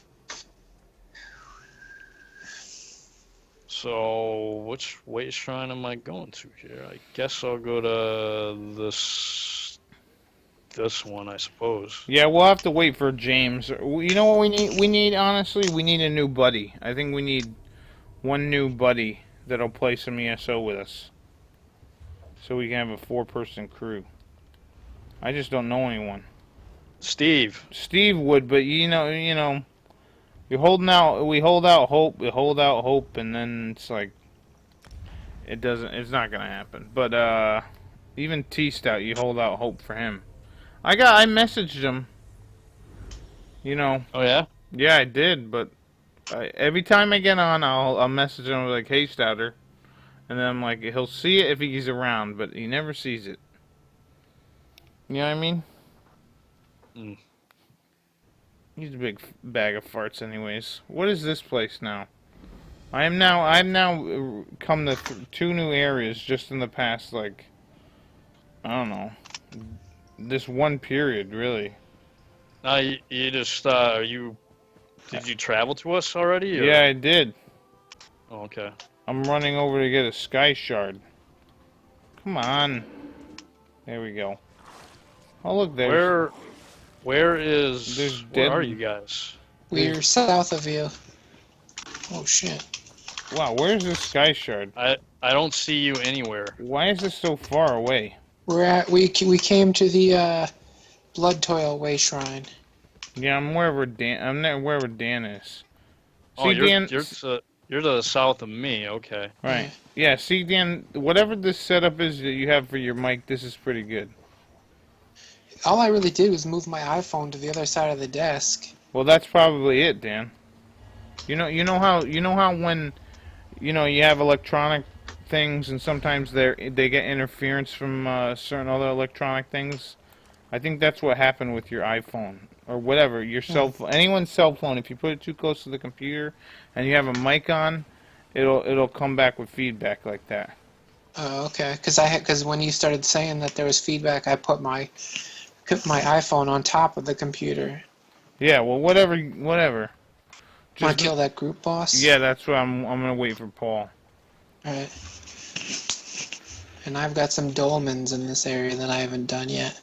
So, which way shrine am I going to here? I guess I'll go to this one, I suppose. Yeah, we'll have to wait for James. You know what we need? We need, honestly, we need a new buddy. I think we need one new buddy that'll play some ESO with us. So we can have a 4-person crew. I just don't know anyone. Steve. Steve would, but you know, we hold out hope, and then it's like, it's not gonna happen. But, even Stout, you hold out hope for him. I messaged him. You know. Oh, yeah? Yeah, I did, but every time I get on, I'll message him like, "Hey, Stouter," and then I'm like, he'll see it if he's around, but he never sees it. You know what I mean? Mm. He's a big bag of farts, anyways. What is this place now? I've now come to 2 new areas just in the past, like, I don't know, this one period, really. Now you just did you travel to us already? Or? Yeah, I did. Oh, okay. I'm running over to get a sky shard. Come on. There we go. Oh, look, there's... Where is? There's Where dead- are you guys? We're south of you. Oh shit. Wow, where's this sky shard? I don't see you anywhere. Why is this so far away? We came to the Blood Toil Way Shrine. Yeah, I'm wherever Dan is. Oh, See, Dan... you're to the south of me. Okay. Right. Yeah, see, Dan, whatever this setup is that you have for your mic, this is pretty good. All I really did was move my iPhone to the other side of the desk. Well, that's probably it, Dan. You know how when, you have electronic things and sometimes they get interference from certain other electronic things. I think that's what happened with your iPhone or whatever, your cell phone, anyone's cell phone. If you put it too close to the computer and you have a mic on, it'll come back with feedback like that. Oh, okay. Because when you started saying that there was feedback, I put my iPhone on top of the computer. Yeah, well, whatever. Want to kill that group boss? Yeah, that's what I'm gonna wait for Paul. Alright. And I've got some dolmens in this area that I haven't done yet.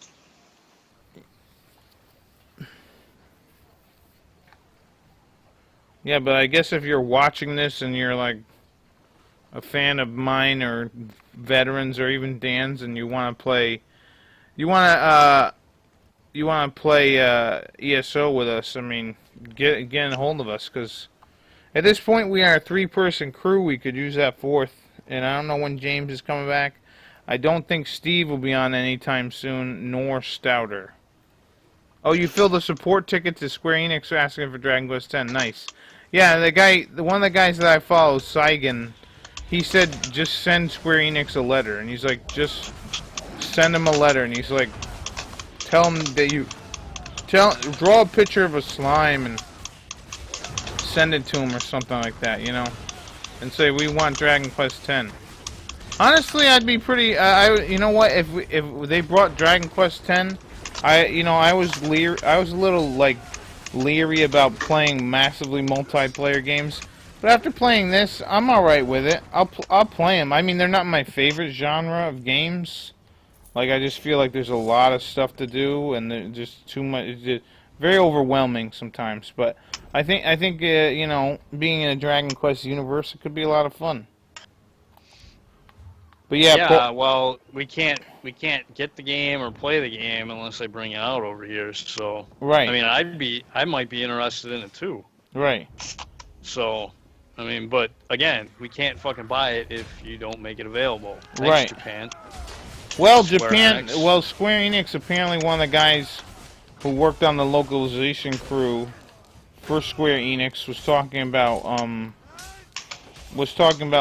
Yeah, but I guess if you're watching this and you're like, a fan of mine or veterans or even Dan's, and you want to play, you want to play ESO with us, I mean, get a hold of us, because at this point we are a 3-person crew. We could use that 4th, and I don't know when James is coming back. I don't think Steve will be on anytime soon, nor Stouter. Oh, you filled a support ticket to Square Enix asking for Dragon Quest X. Nice. Yeah, one of the guys that I follow, Saigon, he said just send Square Enix a letter, and he's like, just send him a letter, and he's like, tell him that draw a picture of a slime and send it to him or something like that, you know, and say we want Dragon Quest X. Honestly, I'd be pretty. You know what? If they brought Dragon Quest X, I was a little like leery about playing massively multiplayer games. But after playing this, I'm all right with it. I'll play them. I mean, they're not my favorite genre of games. Like, I just feel like there's a lot of stuff to do, and there's just too much. It's just very overwhelming sometimes. But I think you know, being in a Dragon Quest universe, it could be a lot of fun. But yeah, well, we can't get the game or play the game unless they bring it out over here. So, right. I mean, I might be interested in it too. Right. So, I mean, but again, we can't fucking buy it if you don't make it available. Thanks, right. Japan. Well, Square Enix, apparently one of the guys who worked on the localization crew for Square Enix was talking about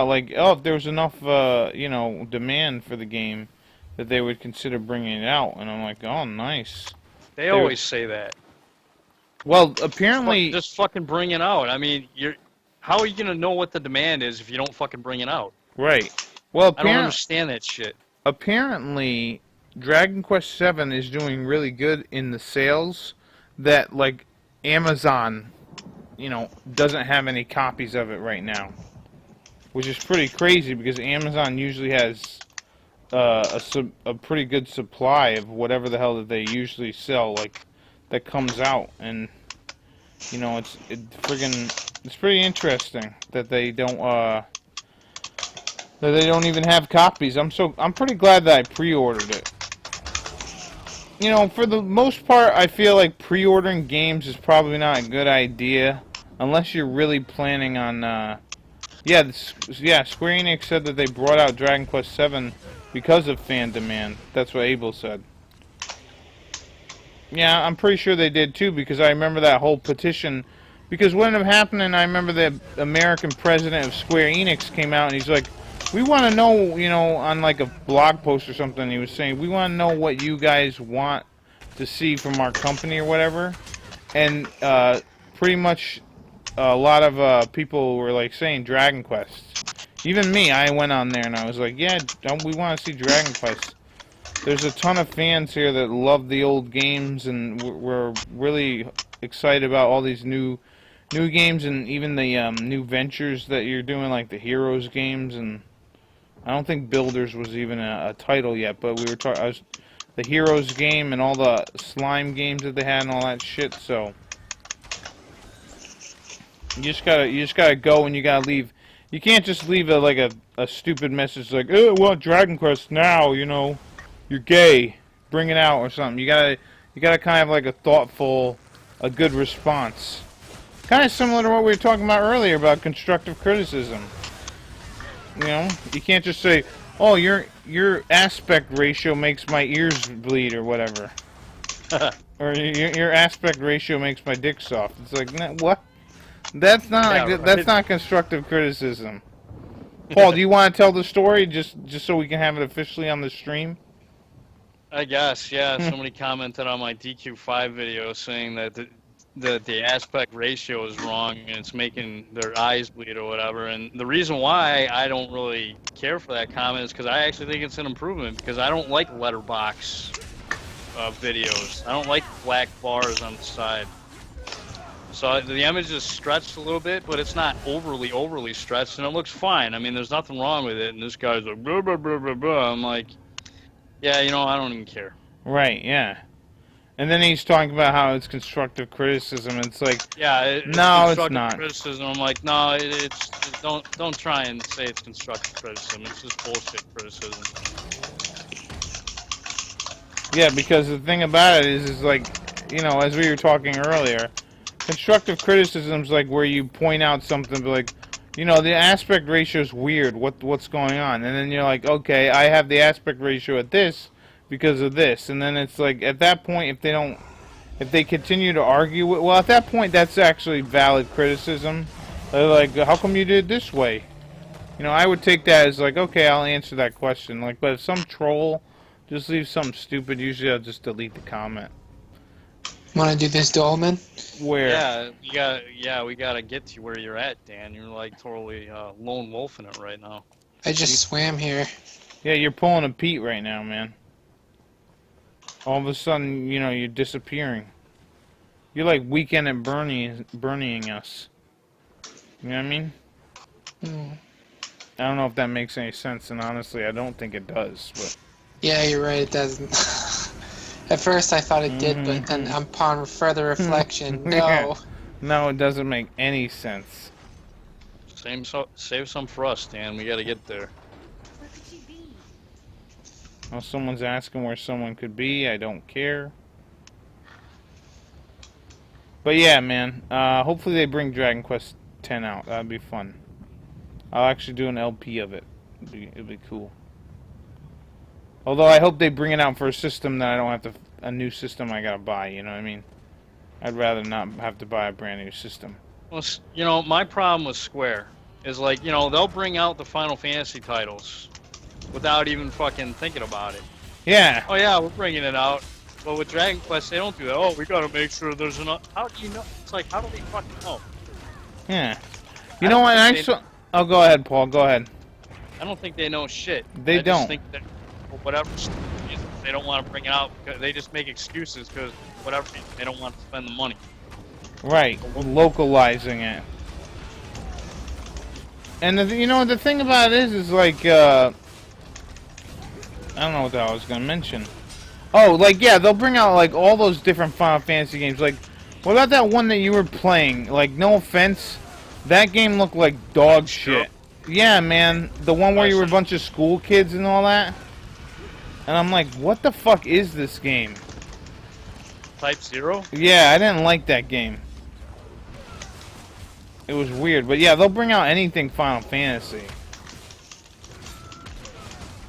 like, oh, if there was enough you know, demand for the game that they would consider bringing it out. And I'm like, oh, nice. They always say that. Well, apparently just fucking bring it out. I mean, how are you gonna know what the demand is if you don't fucking bring it out? Right. Well, I don't understand that shit. Apparently, Dragon Quest VII is doing really good in the sales that, like, Amazon, you know, doesn't have any copies of it right now. Which is pretty crazy because Amazon usually has a pretty good supply of whatever the hell that they usually sell, like, that comes out. And, you know, it's pretty interesting that they don't even have copies. I'm pretty glad that I pre-ordered it. You know, for the most part, I feel like pre-ordering games is probably not a good idea unless you're really planning on. Square Enix said that they brought out Dragon Quest VII because of fan demand. That's what Abel said. Yeah, I'm pretty sure they did too, because I remember that whole petition. Because what ended up happening, I remember the American president of Square Enix came out and he's like, we want to know, you know, on like a blog post or something, he was saying, we want to know what you guys want to see from our company or whatever. And pretty much a lot of people were like saying Dragon Quest. Even me, I went on there and I was like, yeah, we want to see Dragon Quest. There's a ton of fans here that love the old games, and we're really excited about all these new games, and even the new ventures that you're doing, like the Heroes games. And I don't think Builders was even a title yet, but we were talking the Heroes game and all the slime games that they had and all that shit. So you just gotta go, and you gotta leave. You can't just leave a stupid message like, oh, well, Dragon Quest now, you know, you're gay, bring it out or something. You gotta kind of like a thoughtful, a good response. Kind of similar to what we were talking about earlier about constructive criticism. You know, you can't just say, oh, your aspect ratio makes my ears bleed or whatever. Or your aspect ratio makes my dick soft. It's like, nah, what? That's not that's not constructive criticism. Paul, do you want to tell the story just so we can have it officially on the stream? I guess, yeah. Somebody commented on my DQ5 video saying that the aspect ratio is wrong and it's making their eyes bleed or whatever. And the reason why I don't really care for that comment is because I actually think it's an improvement, because I don't like letterbox videos. I don't like black bars on the side. So the image is stretched a little bit, but it's not overly stretched, and it looks fine. I mean, there's nothing wrong with it. And this guy's like, blah, blah, blah, blah, blah. I'm like, yeah, you know, I don't even care. Right, yeah. And then he's talking about how it's constructive criticism. It's like, Yeah, no, it's constructive not. criticism. I'm like, no, don't try and say it's constructive criticism. It's just bullshit criticism. Yeah, because the thing about it is like, you know, as we were talking earlier, constructive criticism's like where you point out something, like, you know, the aspect ratio is weird. What's going on? And then you're like, okay, I have the aspect ratio at this because of this. And then it's like, at that point, if they continue to argue, well, at that point, that's actually valid criticism. They're like, how come you did it this way? You know, I would take that as like, okay, I'll answer that question. Like, but if some troll just leaves something stupid, usually I'll just delete the comment. Want to do this, Dolman? Where? Yeah, we gotta get to where you're at, Dan. You're like totally lone wolfing it right now. I just swam here. Yeah, you're pulling a Pete right now, man. All of a sudden, you know, you're disappearing. You're like Weekend at Bernieing us. You know what I mean? I don't know if that makes any sense, and honestly, I don't think it does. But Yeah, you're right, it doesn't. At first I thought it did, but then upon further reflection, no. No, it doesn't make any sense. Save some for us, Dan. We gotta get there. Where could she be? Well, someone's asking where someone could be. I don't care. But yeah, man. Hopefully they bring Dragon Quest X out. That'd be fun. I'll actually do an LP of it. It'd be cool. Although I hope they bring it out for a system that I don't have to, a new system I gotta buy, you know what I mean? I'd rather not have to buy a brand new system. Well, you know, my problem with Square is like, you know, they'll bring out the Final Fantasy titles without even fucking thinking about it. Yeah. Oh yeah, we're bringing it out. But with Dragon Quest, they don't do that. Oh, we gotta make sure there's enough. How do you know? It's like, how do they fucking know? Yeah. You know what? Oh, go ahead, Paul. Go ahead. I don't think they know shit. They I don't. Just think that for whatever reason, they don't want to bring it out. Because they just make excuses because whatever reason, they don't want to spend the money. Right. Localizing it. And you know the thing about it is like I don't know what the hell I was gonna mention. Oh, like yeah, they'll bring out like all those different Final Fantasy games. Like, what about that one that you were playing? Like, no offense, that game looked like dog shit. Yeah, man, the one where you were a bunch of school kids and all that. And I'm like, what the fuck is this game? Type 0? Yeah, I didn't like that game. It was weird, but yeah, they'll bring out anything Final Fantasy.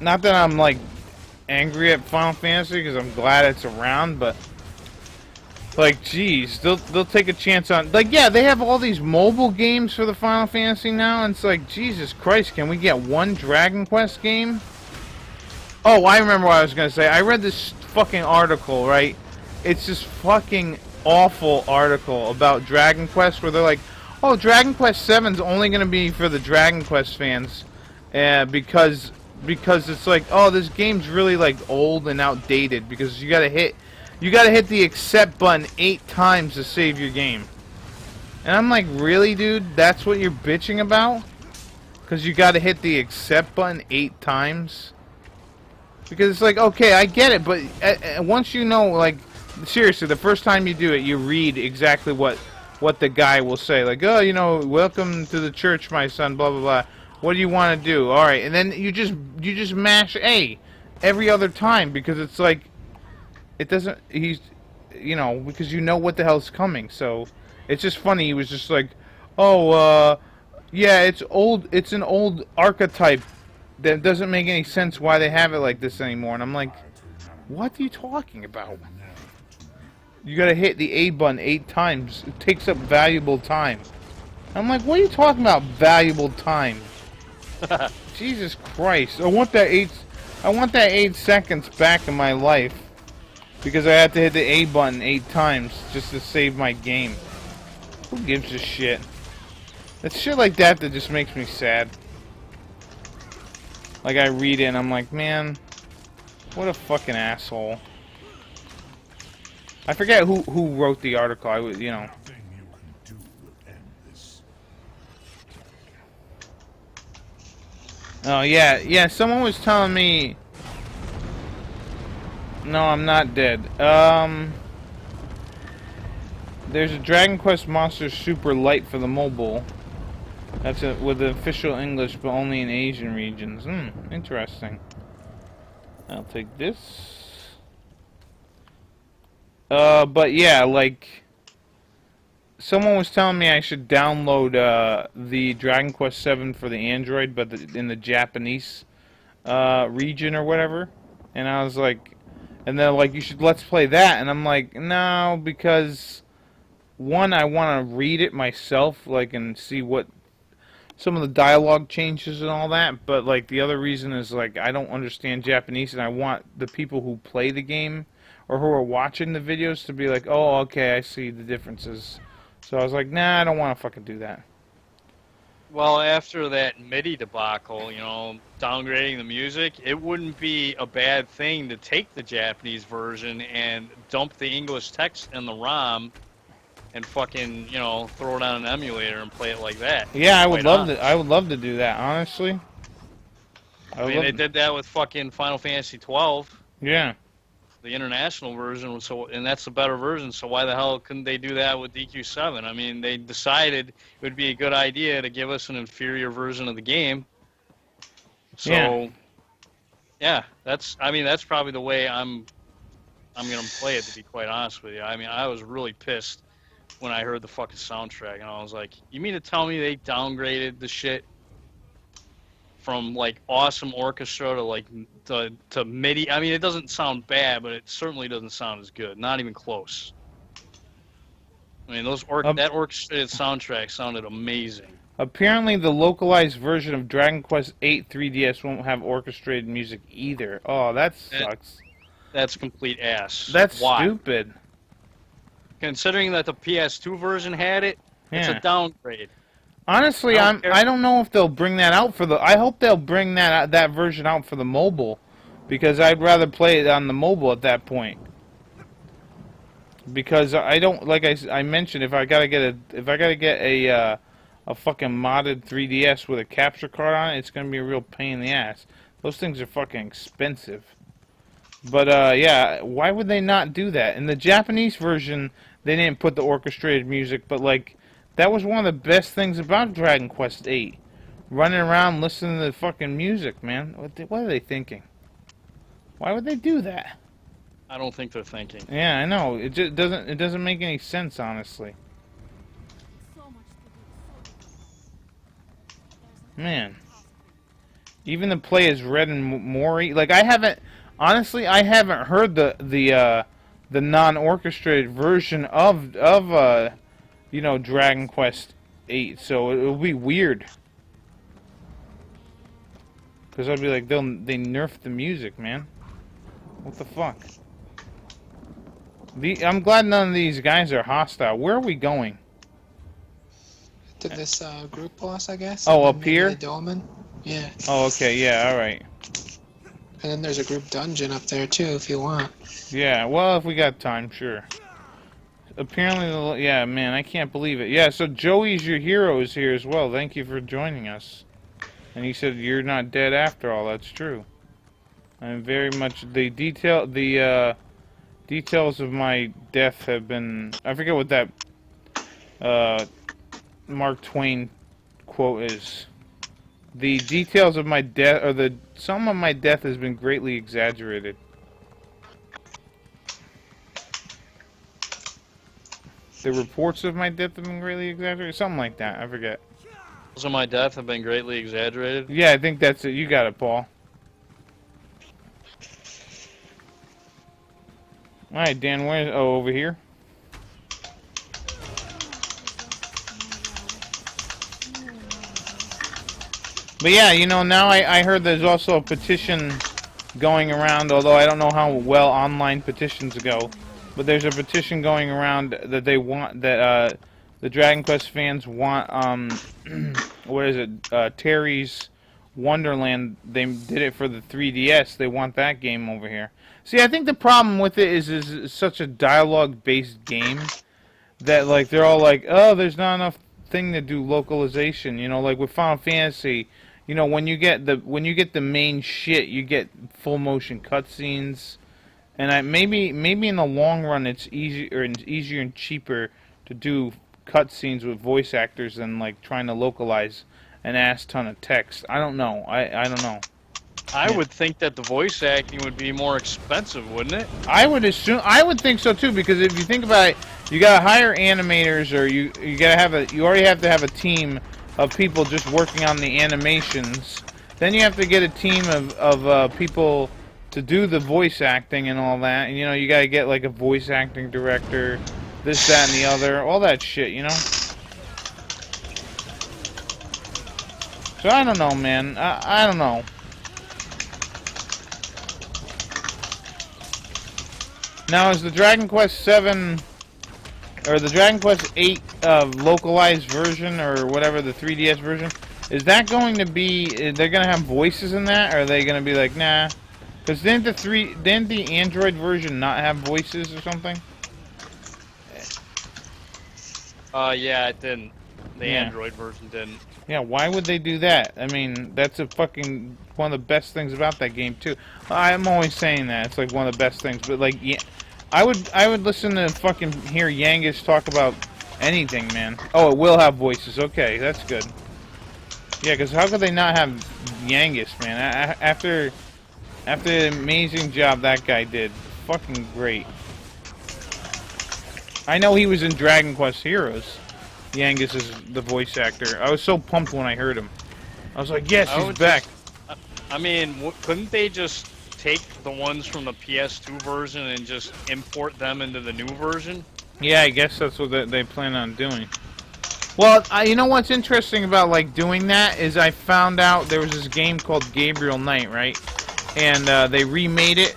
Not that I'm like angry at Final Fantasy because I'm glad it's around, but like, geez, they'll take a chance on, like, yeah, they have all these mobile games for the Final Fantasy now, and it's like, Jesus Christ, can we get one Dragon Quest game? Oh, I remember what I was gonna say. I read this fucking article, right? It's this fucking awful article about Dragon Quest where they're like, oh, Dragon Quest 7's only gonna be for the Dragon Quest fans, because it's like, oh, this game's really like old and outdated because you gotta hit the accept button 8 times to save your game. And I'm like, really, dude? That's what you're bitching about? Because you gotta hit the accept button 8 times? Because it's like, okay, I get it, but once you know, like, seriously, the first time you do it, you read exactly what the guy will say. Like, oh, you know, welcome to the church, my son, blah, blah, blah. What do you want to do? All right, and then you just mash A every other time because it's like, it doesn't, you know, because you know what the hell's coming. So it's just funny. He was just like, oh, yeah, it's old. It's an old archetype that doesn't make any sense why they have it like this anymore. And I'm like, what are you talking about? You gotta hit the A button 8 times. It takes up valuable time. I'm like, what are you talking about, valuable time? Jesus Christ! I want that 8 seconds back in my life because I had to hit the A button 8 times just to save my game. Who gives a shit? It's shit like that that just makes me sad. Like, I read it and I'm like, man, what a fucking asshole. I forget who wrote the article. I was, you know. Oh yeah, someone was telling me. No, I'm not dead. There's a Dragon Quest Monster Super Light for the mobile. That's with the official English, but only in Asian regions. Interesting. I'll take this. But yeah, like, someone was telling me I should download the Dragon Quest VII for the Android, but in the Japanese region or whatever. And I was like, and they're like, you should let's play that. And I'm like, no, because one, I want to read it myself, like, and see what some of the dialogue changes and all that. But like, the other reason is like, I don't understand Japanese, and I want the people who play the game or who are watching the videos to be like, oh, okay, I see the differences. So I was like, nah, I don't want to fucking do that. Well, after that MIDI debacle, you know, downgrading the music, it wouldn't be a bad thing to take the Japanese version and dump the English text in the ROM and fucking, you know, throw it on an emulator and play it like that. Yeah, I would love to. I would love to do that, honestly. I mean, they did that with fucking Final Fantasy 12. Yeah. The international version, so, and that's the better version, so why the hell couldn't they do that with DQ7? I mean, they decided it would be a good idea to give us an inferior version of the game. So, yeah, that's probably the way I'm going to play it, to be quite honest with you. I mean, I was really pissed when I heard the fucking soundtrack, and I was like, you mean to tell me they downgraded the shit from like awesome orchestra to like to MIDI? I mean, it doesn't sound bad, but it certainly doesn't sound as good. Not even close. I mean, that orchestrated soundtrack sounded amazing. Apparently, the localized version of Dragon Quest VIII 3DS won't have orchestrated music either. Oh, that sucks. That's complete ass. That's Why? stupid. Considering that the PS2 version had it, it's a downgrade. Honestly, I don't know if they'll bring that out for the. I hope they'll bring that version out for the mobile, because I'd rather play it on the mobile at that point. Because I don't, like I mentioned, if I gotta get a fucking modded 3DS with a capture card on it, it's gonna be a real pain in the ass. Those things are fucking expensive. But yeah, why would they not do that? In the Japanese version, they didn't put the orchestrated music, but like, that was one of the best things about Dragon Quest VIII. Running around listening to the fucking music, man. What are they thinking? Why would they do that? I don't think they're thinking. Yeah, I know. It just doesn't make any sense, honestly. So much to do. Man. Even the play is Red and Mori. Like, I haven't heard the non-orchestrated version of you know, Dragon Quest VIII, so it'll be weird. Because I'd be like, they nerfed the music, man. What the fuck? I'm glad none of these guys are hostile. Where are we going? To this group boss, I guess. Oh, and up then here? The dolmen. Yeah. Oh, okay, yeah, alright. And then there's a group dungeon up there too, if you want. Yeah, well, if we got time, sure. Apparently, yeah, man, I can't believe it. Yeah, so Joey's your hero is here as well. Thank you for joining us. And he said you're not dead after all. That's true. I'm very much the details of my death have been. I forget what that Mark Twain quote is. The details of my death, or some of my death, has been greatly exaggerated. The reports of my death have been greatly exaggerated? Something like that. I forget. Details of my death have been greatly exaggerated? Yeah, I think that's it. You got it, Paul. Alright, Dan, where's... Oh, over here? But yeah, you know, now I heard there's also a petition going around, although I don't know how well online petitions go. But there's a petition going around that they want, that the Dragon Quest fans want, what is it, Terry's Wonderland. They did it for the 3DS. They want that game over here. See, I think the problem with it is it's such a dialogue-based game that, like, they're all like, oh, there's not enough thing to do localization. You know, like with Final Fantasy, you know, when you get the main shit, you get full motion cutscenes. And maybe in the long run, it's easier and cheaper to do cutscenes with voice actors than like trying to localize an ass ton of text. I don't know. I don't know. I Yeah. would think that the voice acting would be more expensive, wouldn't it? I would assume. I would think so too, because if you think about it, you gotta hire animators, or you gotta have a. You already have to have a team of people just working on the animations. Then you have to get a team of people to do the voice acting and all that. And you know, you gotta get like a voice acting director, this, that, and the other, all that shit. You know. So I don't know, man. I don't know. Now, is the Dragon Quest 7 or the Dragon Quest 8 localized version, or whatever, the 3DS version, is that going to be? They're going to have voices in that, or are they going to be like, nah? Because didn't the Android version not have voices or something? Yeah, it didn't. The Yeah. Android version didn't. Yeah, why would they do that? I mean, that's a fucking one of the best things about that game too. I'm always saying that it's like one of the best things, but like, yeah, I would listen to fucking hear Yangus talk about anything, man. Oh, it will have voices. Okay, that's good. Yeah, because how could they not have Yangus, man? After the amazing job that guy did, fucking great. I know he was in Dragon Quest Heroes. Yangus is the voice actor. I was so pumped when I heard him. I was like, yes, he's back. I mean, couldn't they just take the ones from the PS2 version and just import them into the new version? Yeah, I guess that's what they plan on doing. Well, you know what's interesting about like doing that is I found out there was this game called Gabriel Knight, right? And they remade it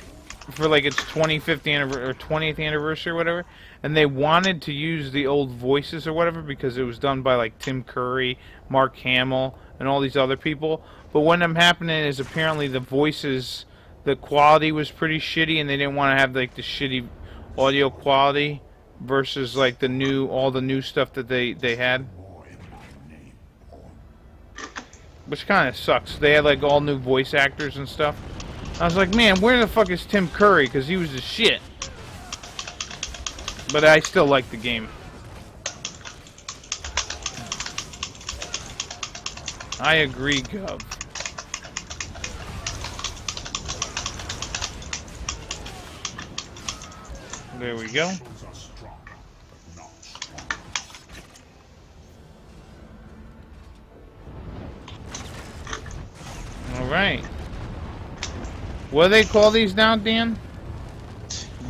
for like its 25th anniversary or 20th anniversary or whatever. And they wanted to use the old voices or whatever because it was done by like Tim Curry, Mark Hamill, and all these other people. But what ended up happening is apparently the voices, the quality was pretty shitty, and they didn't want to have like the shitty audio quality versus like all the new stuff that they had. Which kind of sucks. They had like all new voice actors and stuff. I was like, man, where the fuck is Tim Curry? Because he was the shit. But I still like the game. I agree, Gov. There we go. Alright. What do they call these now, Dan?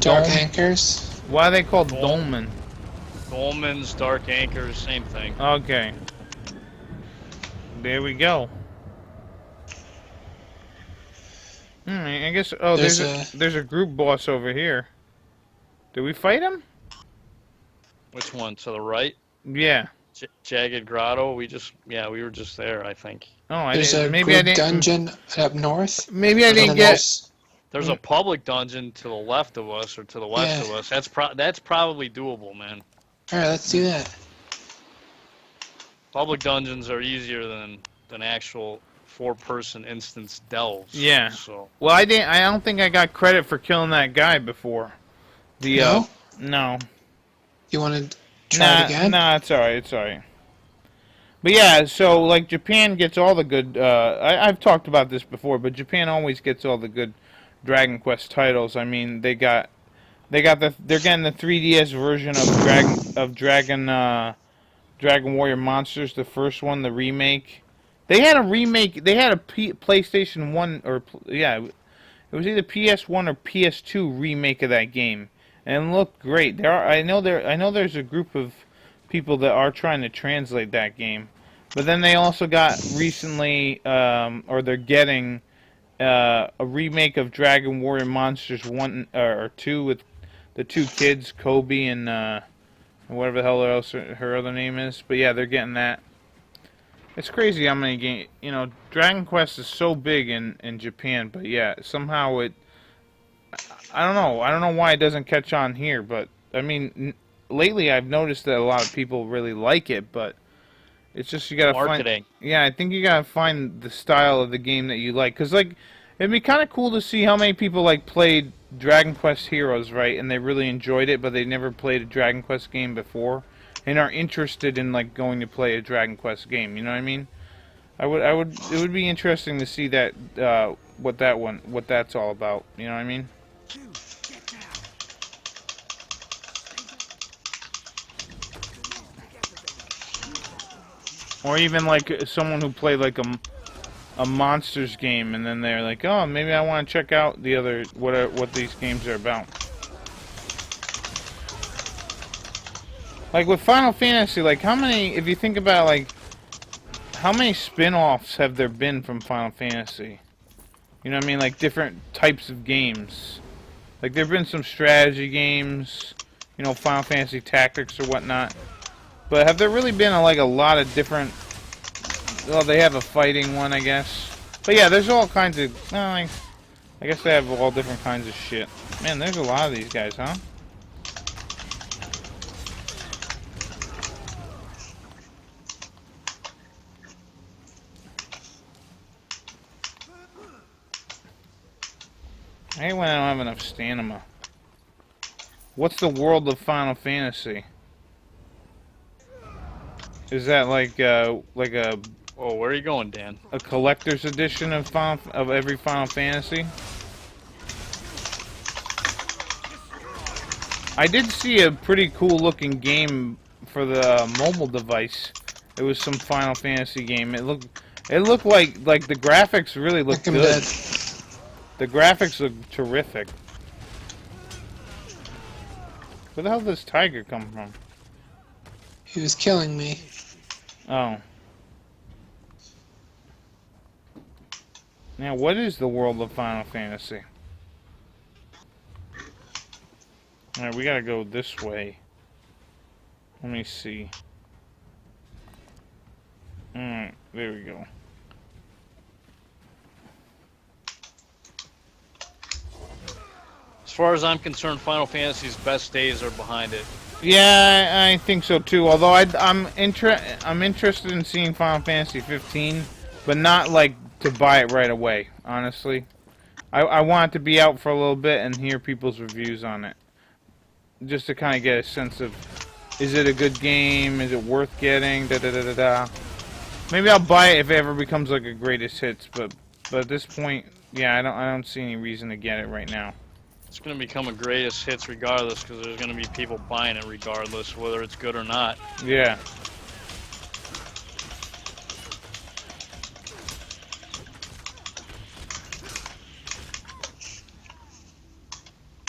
Dark Anchors. Why are they called Dolmen? Dolmens, Dark Anchors, same thing. Okay. There we go. I guess. Oh, there's a group boss over here. Did we fight him? Which one? To the right? Yeah. Jagged Grotto. We were just there, I think. Oh, There's a group dungeon up north. Maybe I didn't get. There's a public dungeon to the left of us or to the west of us. That's probably doable, man. All right, let's do that. Public dungeons are easier than actual four-person instance delves. Yeah. So. Well, I don't think I got credit for killing that guy before. No? No. You want to try it again? Nah, it's alright. It's alright. But yeah, so like Japan gets all the good. I've talked about this before, but Japan always gets all the good Dragon Quest titles. I mean, they're getting the 3DS version of Dragon Warrior Monsters, the first one, the remake. They had a remake. They had a PlayStation 1 it was either PS1 or PS2 remake of that game, and it looked great. I know there's a group of people that are trying to translate that game, but then they also got recently, or they're getting a remake of Dragon Warrior Monsters 1 or 2 with the two kids, Kobe and whatever the hell else her other name is. But yeah, they're getting that. It's crazy how many games, Dragon Quest is so big in Japan, but yeah, somehow I don't know why it doesn't catch on here, but I mean, lately I've noticed that a lot of people really like it, but it's just you gotta marketing. I think you gotta find the style of the game that you like, cause like it'd be kind of cool to see how many people like played Dragon Quest Heroes, right, and they really enjoyed it, but they never played a Dragon Quest game before. and are interested in like going to play a Dragon Quest game. You know what I mean? I would. It would be interesting to see that what that's all about. You know what I mean? Or even like someone who played like a monsters game, and then they're like, oh, maybe I want to check out the other what these games are about. Like with Final Fantasy, like how many, if you think about like, how many spin-offs have there been from Final Fantasy? You know what I mean? Like different types of games. Like there've been some strategy games, you know, Final Fantasy Tactics or whatnot. But have there really been like a lot of different? Well, they have a fighting one, I guess. But yeah, there's all kinds of. Like, I guess they have all different kinds of shit. Man, there's a lot of these guys, huh? I hate when I don't have enough stamina. What's the world of Final Fantasy? Is that like a Oh, where are you going, Dan? a collector's edition of every Final Fantasy? I did see a pretty cool looking game for the mobile device. It was some Final Fantasy game. It looked like the graphics really looked good. Dead. The graphics look terrific. Where the hell did this tiger come from? He was killing me. Oh. Now, what is the world of Final Fantasy? Alright, we gotta go this way. Let me see. Alright, there we go. As far as I'm concerned, Final Fantasy's best days are behind it. Yeah, I think so too. Although I'm interested in seeing Final Fantasy 15, but not like to buy it right away. Honestly, I want it to be out for a little bit and hear people's reviews on it, just to kind of get a sense of, is it a good game? Is it worth getting? Da da da da da. Maybe I'll buy it if it ever becomes like a greatest hits, but at this point, yeah, I don't see any reason to get it right now. It's going to become a greatest hits regardless, because there's going to be people buying it regardless, whether it's good or not. Yeah.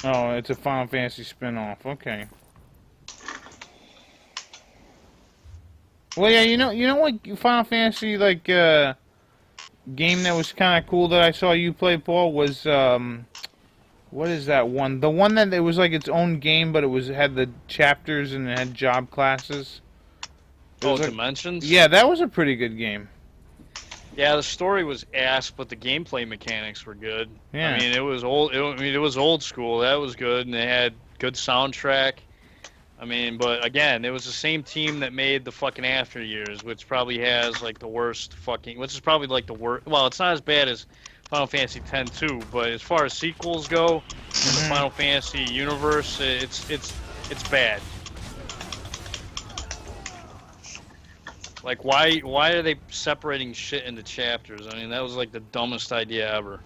Oh, it's a Final Fantasy spin-off. Okay. Well, yeah, you know what Final Fantasy like game that was kind of cool that I saw you play, Paul, was what is that one? The one that it was like its own game, but it had the chapters and it had job classes. Oh, Dimensions? Yeah, that was a pretty good game. Yeah, the story was ass, but the gameplay mechanics were good. Yeah. I mean, it was old. It was old school. That was good, and they had good soundtrack. I mean, but again, it was the same team that made the fucking After Years, which probably has like the worst fucking. Which is probably like the worst. Well, it's not as bad as Final Fantasy X-2, but as far as sequels go, in the Final Fantasy universe, it's bad. Like, why are they separating shit into chapters? I mean, that was like the dumbest idea ever.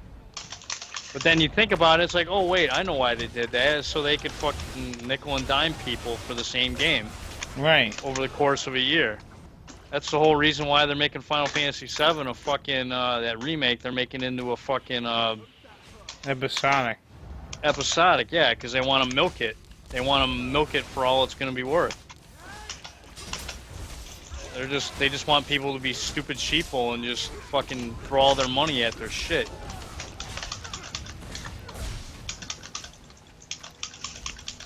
But then you think about it, it's like, oh wait, I know why they did that, so they could fucking nickel and dime people for the same game. Right. Over the course of a year. That's the whole reason why they're making Final Fantasy VII a fucking, that remake, they're making into a fucking, Episodic. Episodic, yeah, because they want to milk it. They want to milk it for all it's going to be worth. They just want people to be stupid sheeple and just fucking throw all their money at their shit.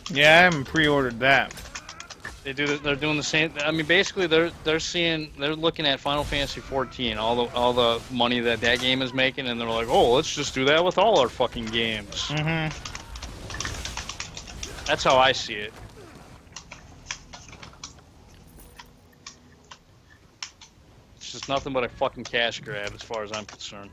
Yeah, I haven't pre-ordered that. They're doing the same. I mean, basically, they're looking at Final Fantasy 14, all the money that game is making, and they're like, oh, let's just do that with all our fucking games. Mm-hmm. That's how I see it. It's just nothing but a fucking cash grab, as far as I'm concerned.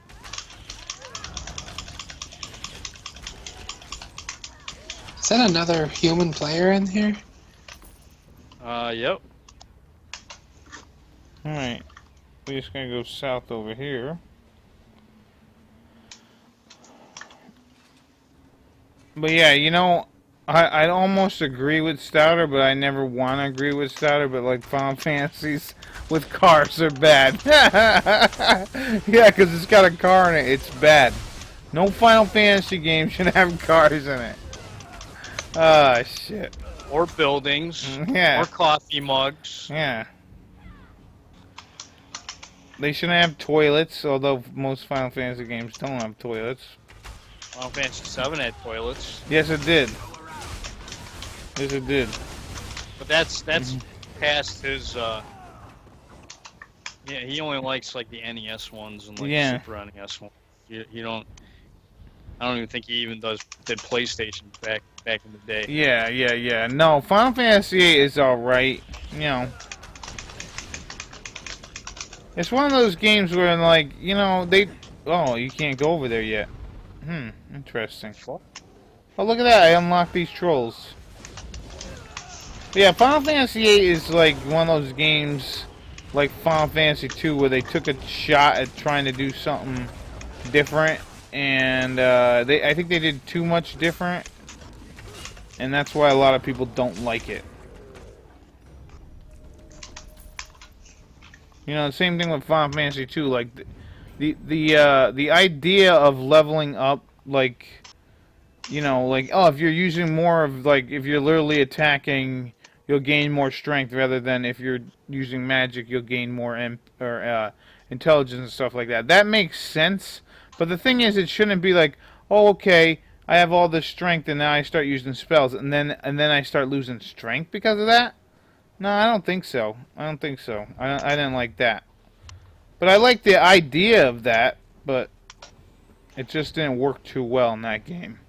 Is that another human player in here? Yep. Alright. We're just gonna go south over here. But yeah, you know, I'd almost agree with Stouter, but I never want to agree with Stouter, but like Final Fantasies with cars are bad. Yeah, because it's got a car in it, it's bad. No Final Fantasy game should have cars in it. Ah, shit. Or buildings. Yeah. Or coffee mugs. Yeah. They shouldn't have toilets, although most Final Fantasy games don't have toilets. Final Fantasy VII had toilets. Yes, it did. Yes, it did. But that's past his, yeah, he only likes, like, the NES ones and, like, Yeah. the Super NES ones. You don't... I don't even think he even did PlayStation back in the day. Yeah. No, Final Fantasy VIII is alright. You know. It's one of those games where, like, you know, they... Oh, you can't go over there yet. Interesting. Oh, look at that. I unlocked these trolls. But yeah, Final Fantasy VIII is, like, one of those games, like Final Fantasy II, where they took a shot at trying to do something different. And, I think they did too much different. And that's why a lot of people don't like it. You know, the same thing with Final Fantasy II. Like, the idea of leveling up, like, you know, like, oh, if you're using more of, like, if you're literally attacking, you'll gain more strength, rather than if you're using magic, you'll gain more intelligence and stuff like that. That makes sense, but the thing is, it shouldn't be like, oh, okay, I have all this strength, and now I start using spells, and then I start losing strength because of that. No, I don't think so. I didn't like that. But I like the idea of that, but it just didn't work too well in that game.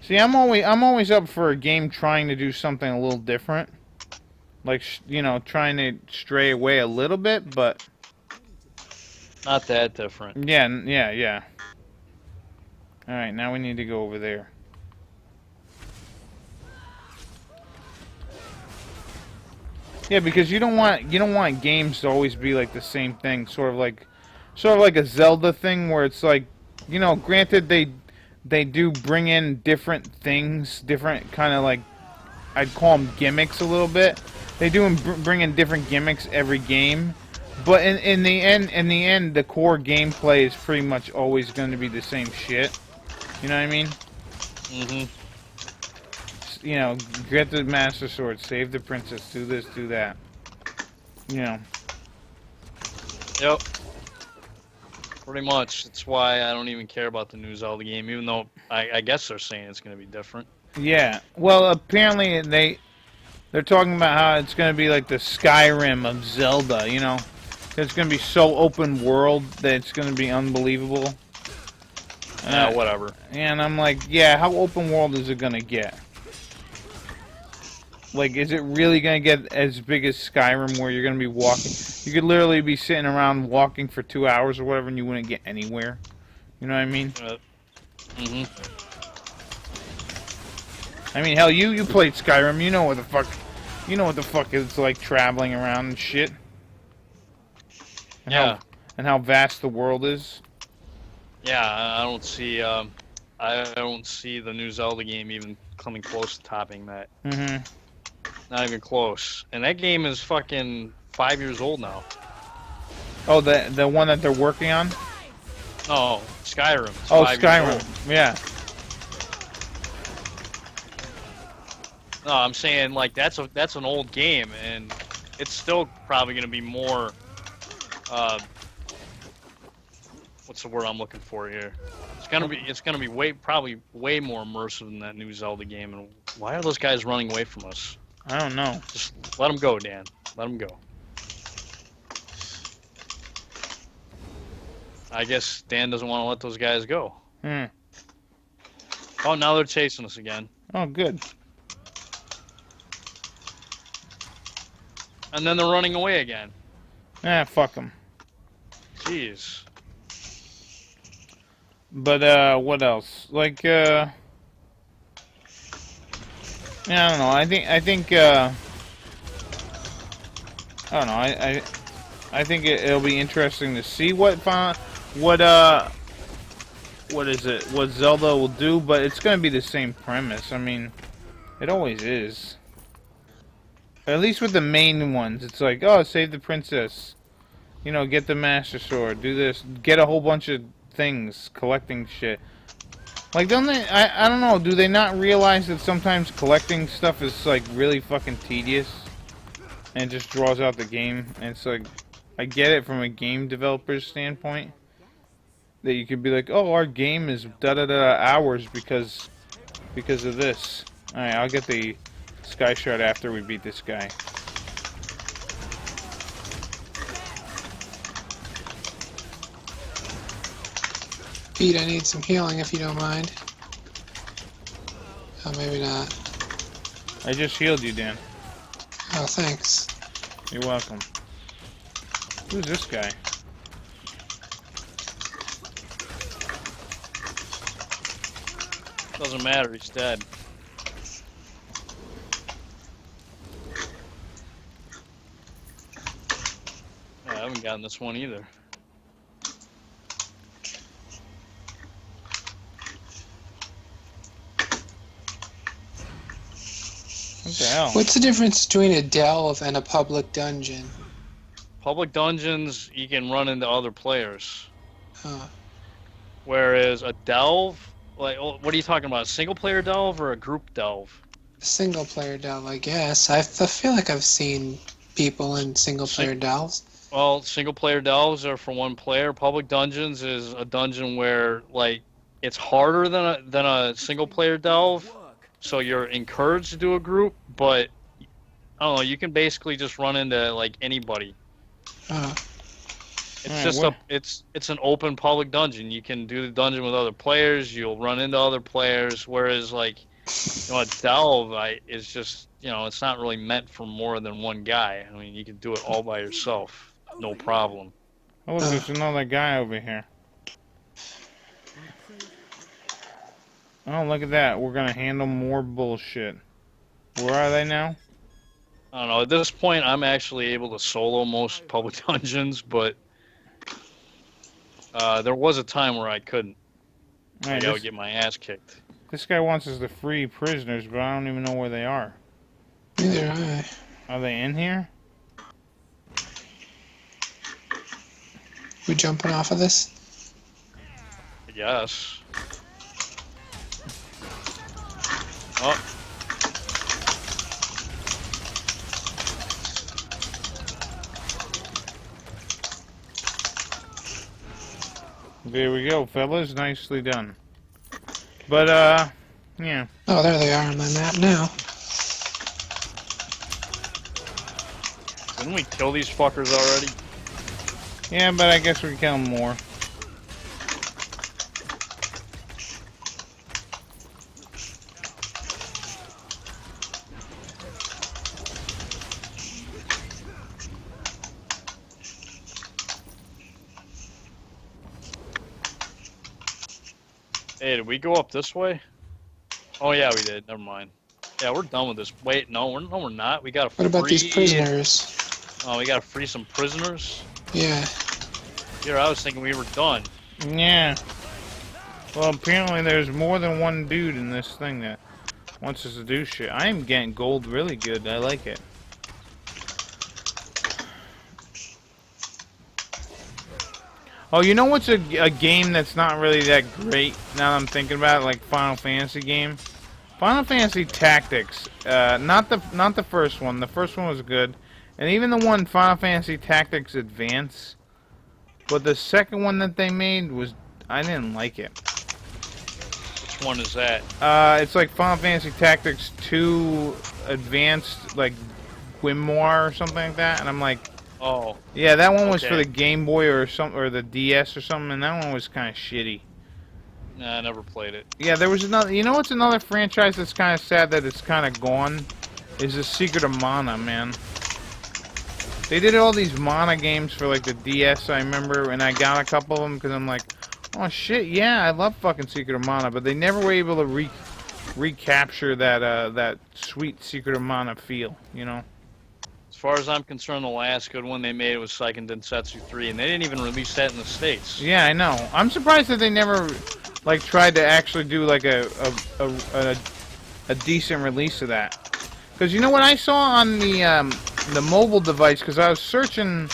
See, I'm always up for a game trying to do something a little different. Like, you know, trying to stray away a little bit, but... Not that different. Yeah. Alright, now we need to go over there. Yeah, because you don't want games to always be like the same thing, sort of like a Zelda thing where it's like, you know, granted they do bring in different things, different kind of, like, I'd call them gimmicks a little bit. They do bring in different gimmicks every game, but in the end, the core gameplay is pretty much always going to be the same shit. You know what I mean? Mm-hmm. You know, get the Master Sword, save the princess, do this, do that. You know. Yep. Pretty much. That's why I don't even care about the new Zelda game, even though I guess they're saying it's going to be different. Yeah. Well, apparently they're talking about how it's going to be like the Skyrim of Zelda, you know. It's going to be so open world that it's going to be unbelievable. Whatever. And I'm like, yeah, how open world is it going to get? Like, is it really going to get as big as Skyrim, where you're going to be walking? You could literally be sitting around walking for 2 hours or whatever, and you wouldn't get anywhere. You know what I mean? Mm-hmm. I mean, hell, you played Skyrim. You know what the fuck it's like traveling around and shit. And Yeah. How vast the world is. Yeah, I don't see the new Zelda game even coming close to topping that. Mm-hmm. Not even close. And that game is fucking 5 years old now. Oh, the one that they're working on? No, Skyrim. It's Oh, 5 years old. Skyrim. Yeah. No, I'm saying, like, that's an old game, and it's still probably going to be more, what's the word I'm looking for here? It's gonna be probably way more immersive than that new Zelda game. And why are those guys running away from us? I don't know. Just let them go, Dan. Let them go. I guess Dan doesn't want to let those guys go. Oh, now they're chasing us again. Oh, good. And then they're running away again. Fuck them. Jeez. But, what else? Like, yeah, I don't know. I think, I don't know. I think it'll be interesting to see what is it? What Zelda will do, but it's gonna be the same premise. I mean, it always is. At least with the main ones, it's like, oh, save the princess. You know, get the Master Sword. Do this. Get a whole bunch of things, collecting shit. Like, don't they? I don't know. Do they not realize that sometimes collecting stuff is like really fucking tedious, and it just draws out the game? And it's like, I get it from a game developer's standpoint. That you could be like, oh, our game is da-da-da hours because of this. Alright, I'll get the Sky Shard after we beat this guy. Pete, I need some healing if you don't mind. Oh, maybe not. I just healed you, Dan. Oh, thanks. You're welcome. Who's this guy? Doesn't matter, he's dead. Yeah, I haven't gotten this one either. What the hell? What's the difference between a delve and a public dungeon? Public dungeons, you can run into other players. Oh. Whereas a delve, like, what are you talking about? A single player delve or a group delve? Single player delve, I guess. I feel like I've seen people in single player delves. Well, single player delves are for one player. Public dungeons is a dungeon where, like, it's harder than a single player delve, so you're encouraged to do a group, but I don't know, you can basically just run into like anybody. It's just it's an open public dungeon. You can do the dungeon with other players, you'll run into other players, whereas like, you know, a delve is just, you know, it's not really meant for more than one guy. I mean, you can do it all by yourself, no problem. Oh, look, there's another guy over here. Oh, look at that. We're gonna handle more bullshit. Where are they now? I don't know. At this point, I'm actually able to solo most public dungeons, but there was a time where I couldn't. Right, I would get my ass kicked. This guy wants us to free prisoners, but I don't even know where they are. Neither do I. Are they in here? We jumping off of this? I guess. Oh. There we go, fellas. Nicely done. But, yeah. Oh, there they are on my map now. Didn't we kill these fuckers already? Yeah, but I guess we can kill more. Hey, did we go up this way? Oh yeah, we did. Never mind. Yeah, we're done with this. Wait, no, we're not. We gotta free... What about these prisoners? Oh, we gotta free some prisoners? Yeah. Here, I was thinking we were done. Yeah. Well, apparently there's more than one dude in this thing that wants us to do shit. I am getting gold really good. I like it. Oh, you know what's a game that's not really that great now that I'm thinking about it, like Final Fantasy game? Final Fantasy Tactics. Not the first one. The first one was good. And even the one Final Fantasy Tactics Advance. But the second one that they made was... I didn't like it. Which one is that? It's like Final Fantasy Tactics 2 Advanced, like Grimoire or something like that. And I'm like... Oh. Yeah, that one was for the Game Boy or the DS or something, and that one was kind of shitty. Nah, I never played it. Yeah, there was another... You know what's another franchise that's kind of sad that it's kind of gone? Is The Secret of Mana, man. They did all these Mana games for, like, the DS, I remember, and I got a couple of them because I'm like, oh, shit, yeah, I love fucking Secret of Mana, but they never were able to recapture that, that sweet Secret of Mana feel, you know? As far as I'm concerned, the last good one they made was Seiken Densetsu 3, and they didn't even release that in the States. Yeah, I know. I'm surprised that they never like tried to actually do like a decent release of that. Because you know what I saw on the mobile device? Because I was searching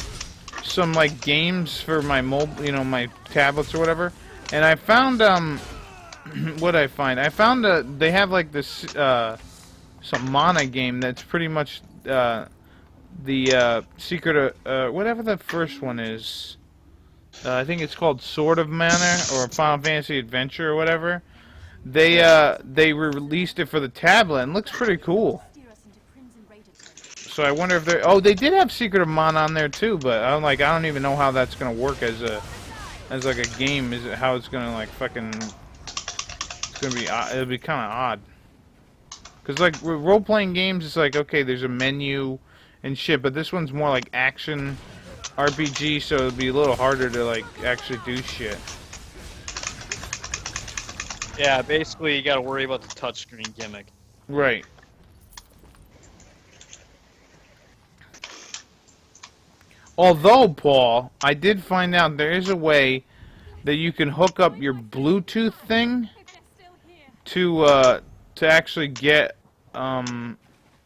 some like games for my mobile, you know, my tablets or whatever, and I found what I find? I found they have like this some mana game that's pretty much the secret of whatever the first one is. I think it's called Sword of Mana or Final Fantasy Adventure or whatever. They released it for the tablet and it looks pretty cool. So I wonder if they they did have Secret of Mana on there too, but I don't even know how that's gonna work as like a game. Is it how it's gonna like fucking? It's gonna be it'll be kind of odd. Cause like role playing games, it's like okay, there's a menu and shit, but this one's more like action RPG, so it'll be a little harder to like actually do shit. Yeah, basically you got to worry about the touchscreen gimmick. Right. Although, Paul, I did find out there is a way that you can hook up your Bluetooth thing to actually get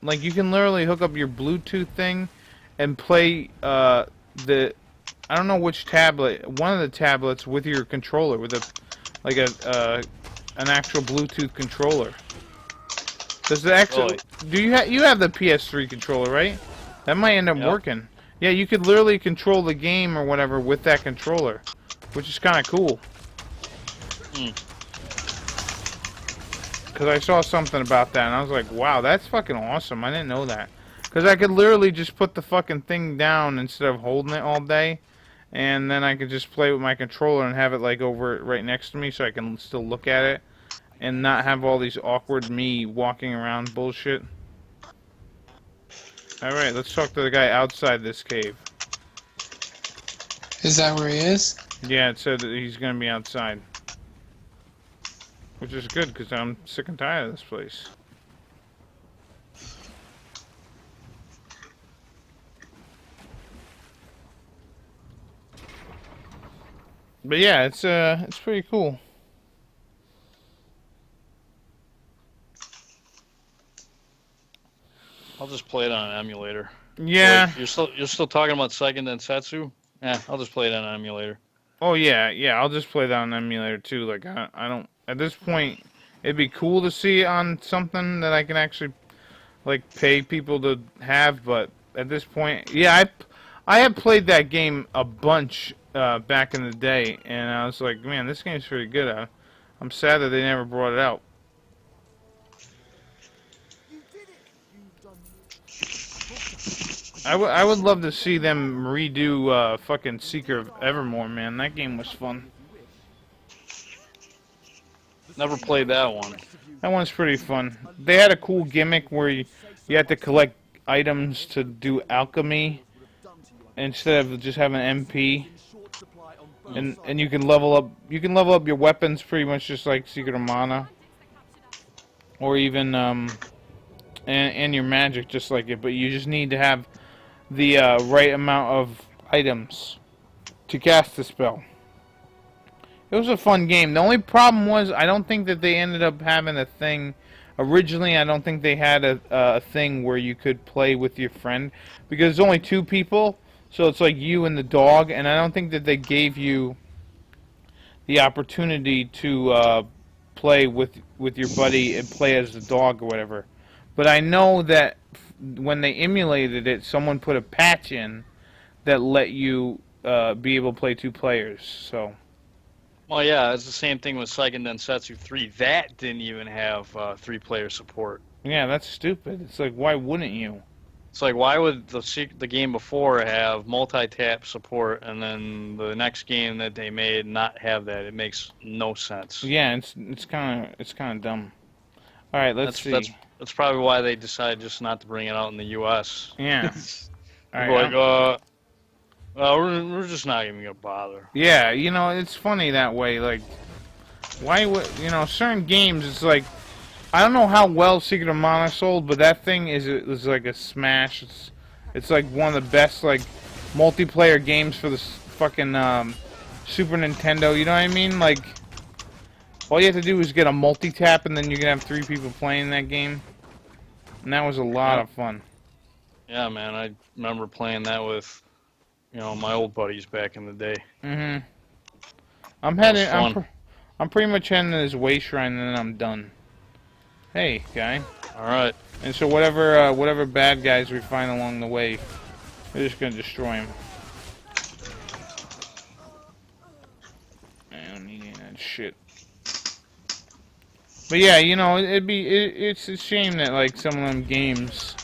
like you can literally hook up your Bluetooth thing and play I don't know which tablet, one of the tablets with your controller with an actual Bluetooth controller. Does the actual you have the PS3 controller, right? That might end up working. Yeah, you could literally control the game or whatever with that controller, which is kind of cool. Because I saw something about that, and I was like, wow, that's fucking awesome. I didn't know that. Because I could literally just put the fucking thing down instead of holding it all day, and then I could just play with my controller and have it like over right next to me so I can still look at it and not have all these awkward me walking around bullshit. Alright, let's talk to the guy outside this cave. Is that where he is? Yeah, it said that he's gonna be outside. Which is good, because I'm sick and tired of this place. But yeah, it's pretty cool. I'll just play it on an emulator. Yeah. Wait, you're still talking about Seiken Densetsu? Yeah, I'll just play it on an emulator. Oh yeah, I'll just play that on an emulator too. Like I don't at this point it'd be cool to see it on something that I can actually like pay people to have, but at this point, yeah, I have played that game a bunch back in the day, and I was like, man, this game's pretty good. I'm sad that they never brought it out. I would love to see them redo fucking Secret of Evermore, man. That game was fun. Never played that one. That one's pretty fun. They had a cool gimmick where you had to collect items to do alchemy instead of just having MP. And you can level up your weapons pretty much just like Secret of Mana. Or even and your magic just like it, but you just need to have the right amount of items to cast the spell. It was a fun game. The only problem was I don't think that they ended up having a thing. Originally, I don't think they had a thing where you could play with your friend because there's only 2 people, so it's like you and the dog, and I don't think that they gave you the opportunity to play with your buddy and play as the dog or whatever. But I know that when they emulated it, someone put a patch in that let you be able to play 2 players. So. Well, yeah, it's the same thing with Seiken Densetsu 3. That didn't even have 3-player support. Yeah, that's stupid. It's like, why wouldn't you? It's like, why would the game before have multi-tap support, and then the next game that they made not have that? It makes no sense. Yeah, it's kind of dumb. All right, let's see. That's probably why they decided just not to bring it out in the U.S. Yeah. All right. Like, we're just not even gonna bother. Yeah, you know, it's funny that way. Like, why would certain games? It's like, I don't know how well Secret of Mana sold, but that thing is like a smash. It's like one of the best like multiplayer games for the fucking Super Nintendo. You know what I mean? Like, all you have to do is get a multi-tap, and then you can have 3 people playing that game. And that was a lot of fun. Yeah, man, I remember playing that with, you know, my old buddies back in the day. Mm-hmm. I'm pretty much heading to this way shrine, and then I'm done. Hey, guy. All right. And so whatever bad guys we find along the way, we're just gonna destroy them. I don't need any of that shit. But yeah, you know, it's a shame that like some of them games,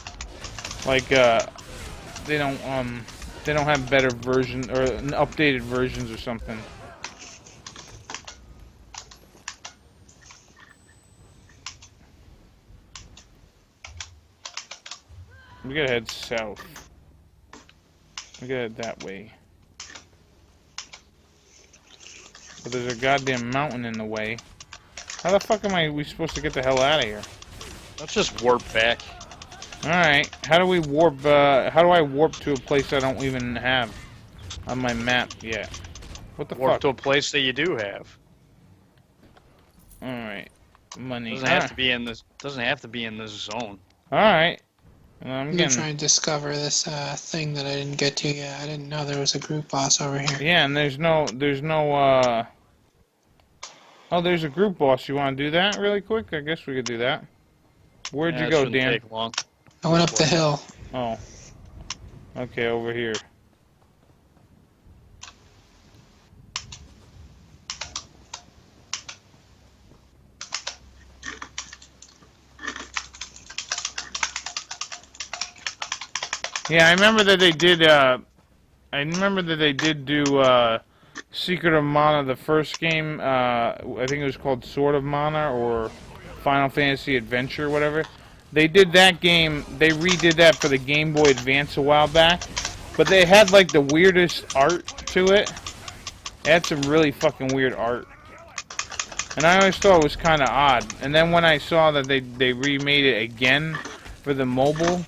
like they don't have better versions or updated versions or something. We gotta head south. We gotta head that way. But there's a goddamn mountain in the way. How the fuck am we supposed to get the hell out of here? Let's just warp back. Alright, how do we warp, how do I warp to a place I don't even have on my map yet? What the Warp fuck? to a place that you do have. Alright, money. Doesn't have to be in this. Doesn't have to be in this zone. Alright. I'm I'm gonna getting... try and discover this thing that I didn't get to yet. I didn't know there was a group boss over here. Yeah, and there's no, oh, there's a group boss. You want to do that really quick? I guess we could do that. Where'd you It go, shouldn't Dan? take long. I went up the hill. Oh. Okay, over here. Yeah, I remember that they did, do, Secret of Mana, the first game, I think it was called Sword of Mana, or Final Fantasy Adventure, whatever. They did that game, they redid that for the Game Boy Advance a while back, but they had, like, the weirdest art to it. It had some really fucking weird art. And I always thought it was kind of odd. And then when I saw that they remade it again for the mobile,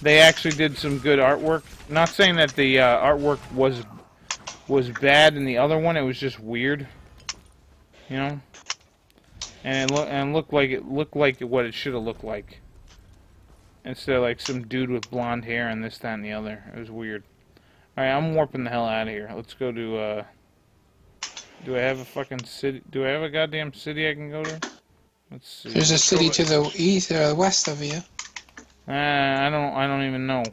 they actually did some good artwork. Not saying that the artwork was bad in the other one. It was just weird, you know. And it looked like what it should have looked like. Instead of like some dude with blonde hair and this, that, and the other. It was weird. All right, I'm warping the hell out of here. Let's go to. Do I have a fucking city? Do I have a goddamn city I can go to? Let's see. There's a city to the east or west of you. I don't even know.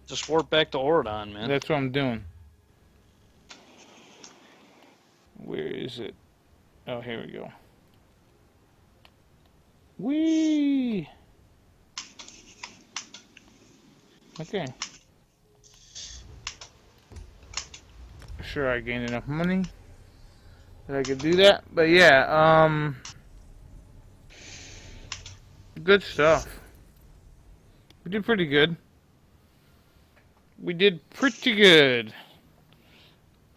Just warp back to Oridon, man. That's what I'm doing. Where is it? Oh, here we go. Whee! Okay. Sure, I gained enough money that I could do that. But yeah, good stuff. We did pretty good. We did pretty good.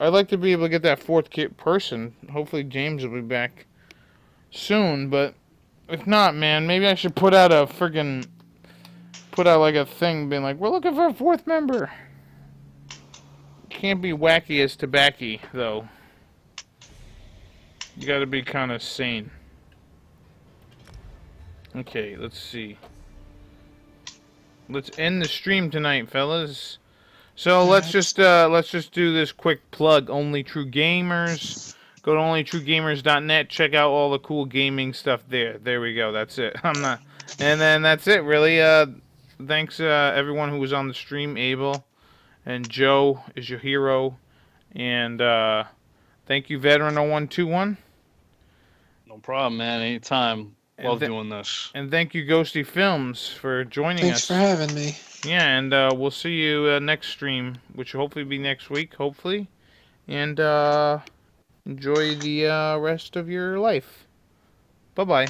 I'd like to be able to get that 4th person. Hopefully James will be back soon, but if not, man, maybe I should put out a friggin' like a thing being like, we're looking for a 4th member. Can't be wacky as tobacco, though. You gotta be kind of sane. Okay, let's see. Let's end the stream tonight, fellas. So let's just do this quick plug. Only True Gamers. Go to onlytruegamers.net. Check out all the cool gaming stuff there. There we go. That's it. And then that's it, really. Thanks everyone who was on the stream. Abel and Joe is your hero. And thank you, Veteran0121. No problem, man. Anytime. Love doing this. And thank you, Ghostyfilms, for joining us. Thanks for having me. Yeah, and we'll see you next stream, which will hopefully be next week, hopefully. And enjoy the rest of your life. Bye-bye.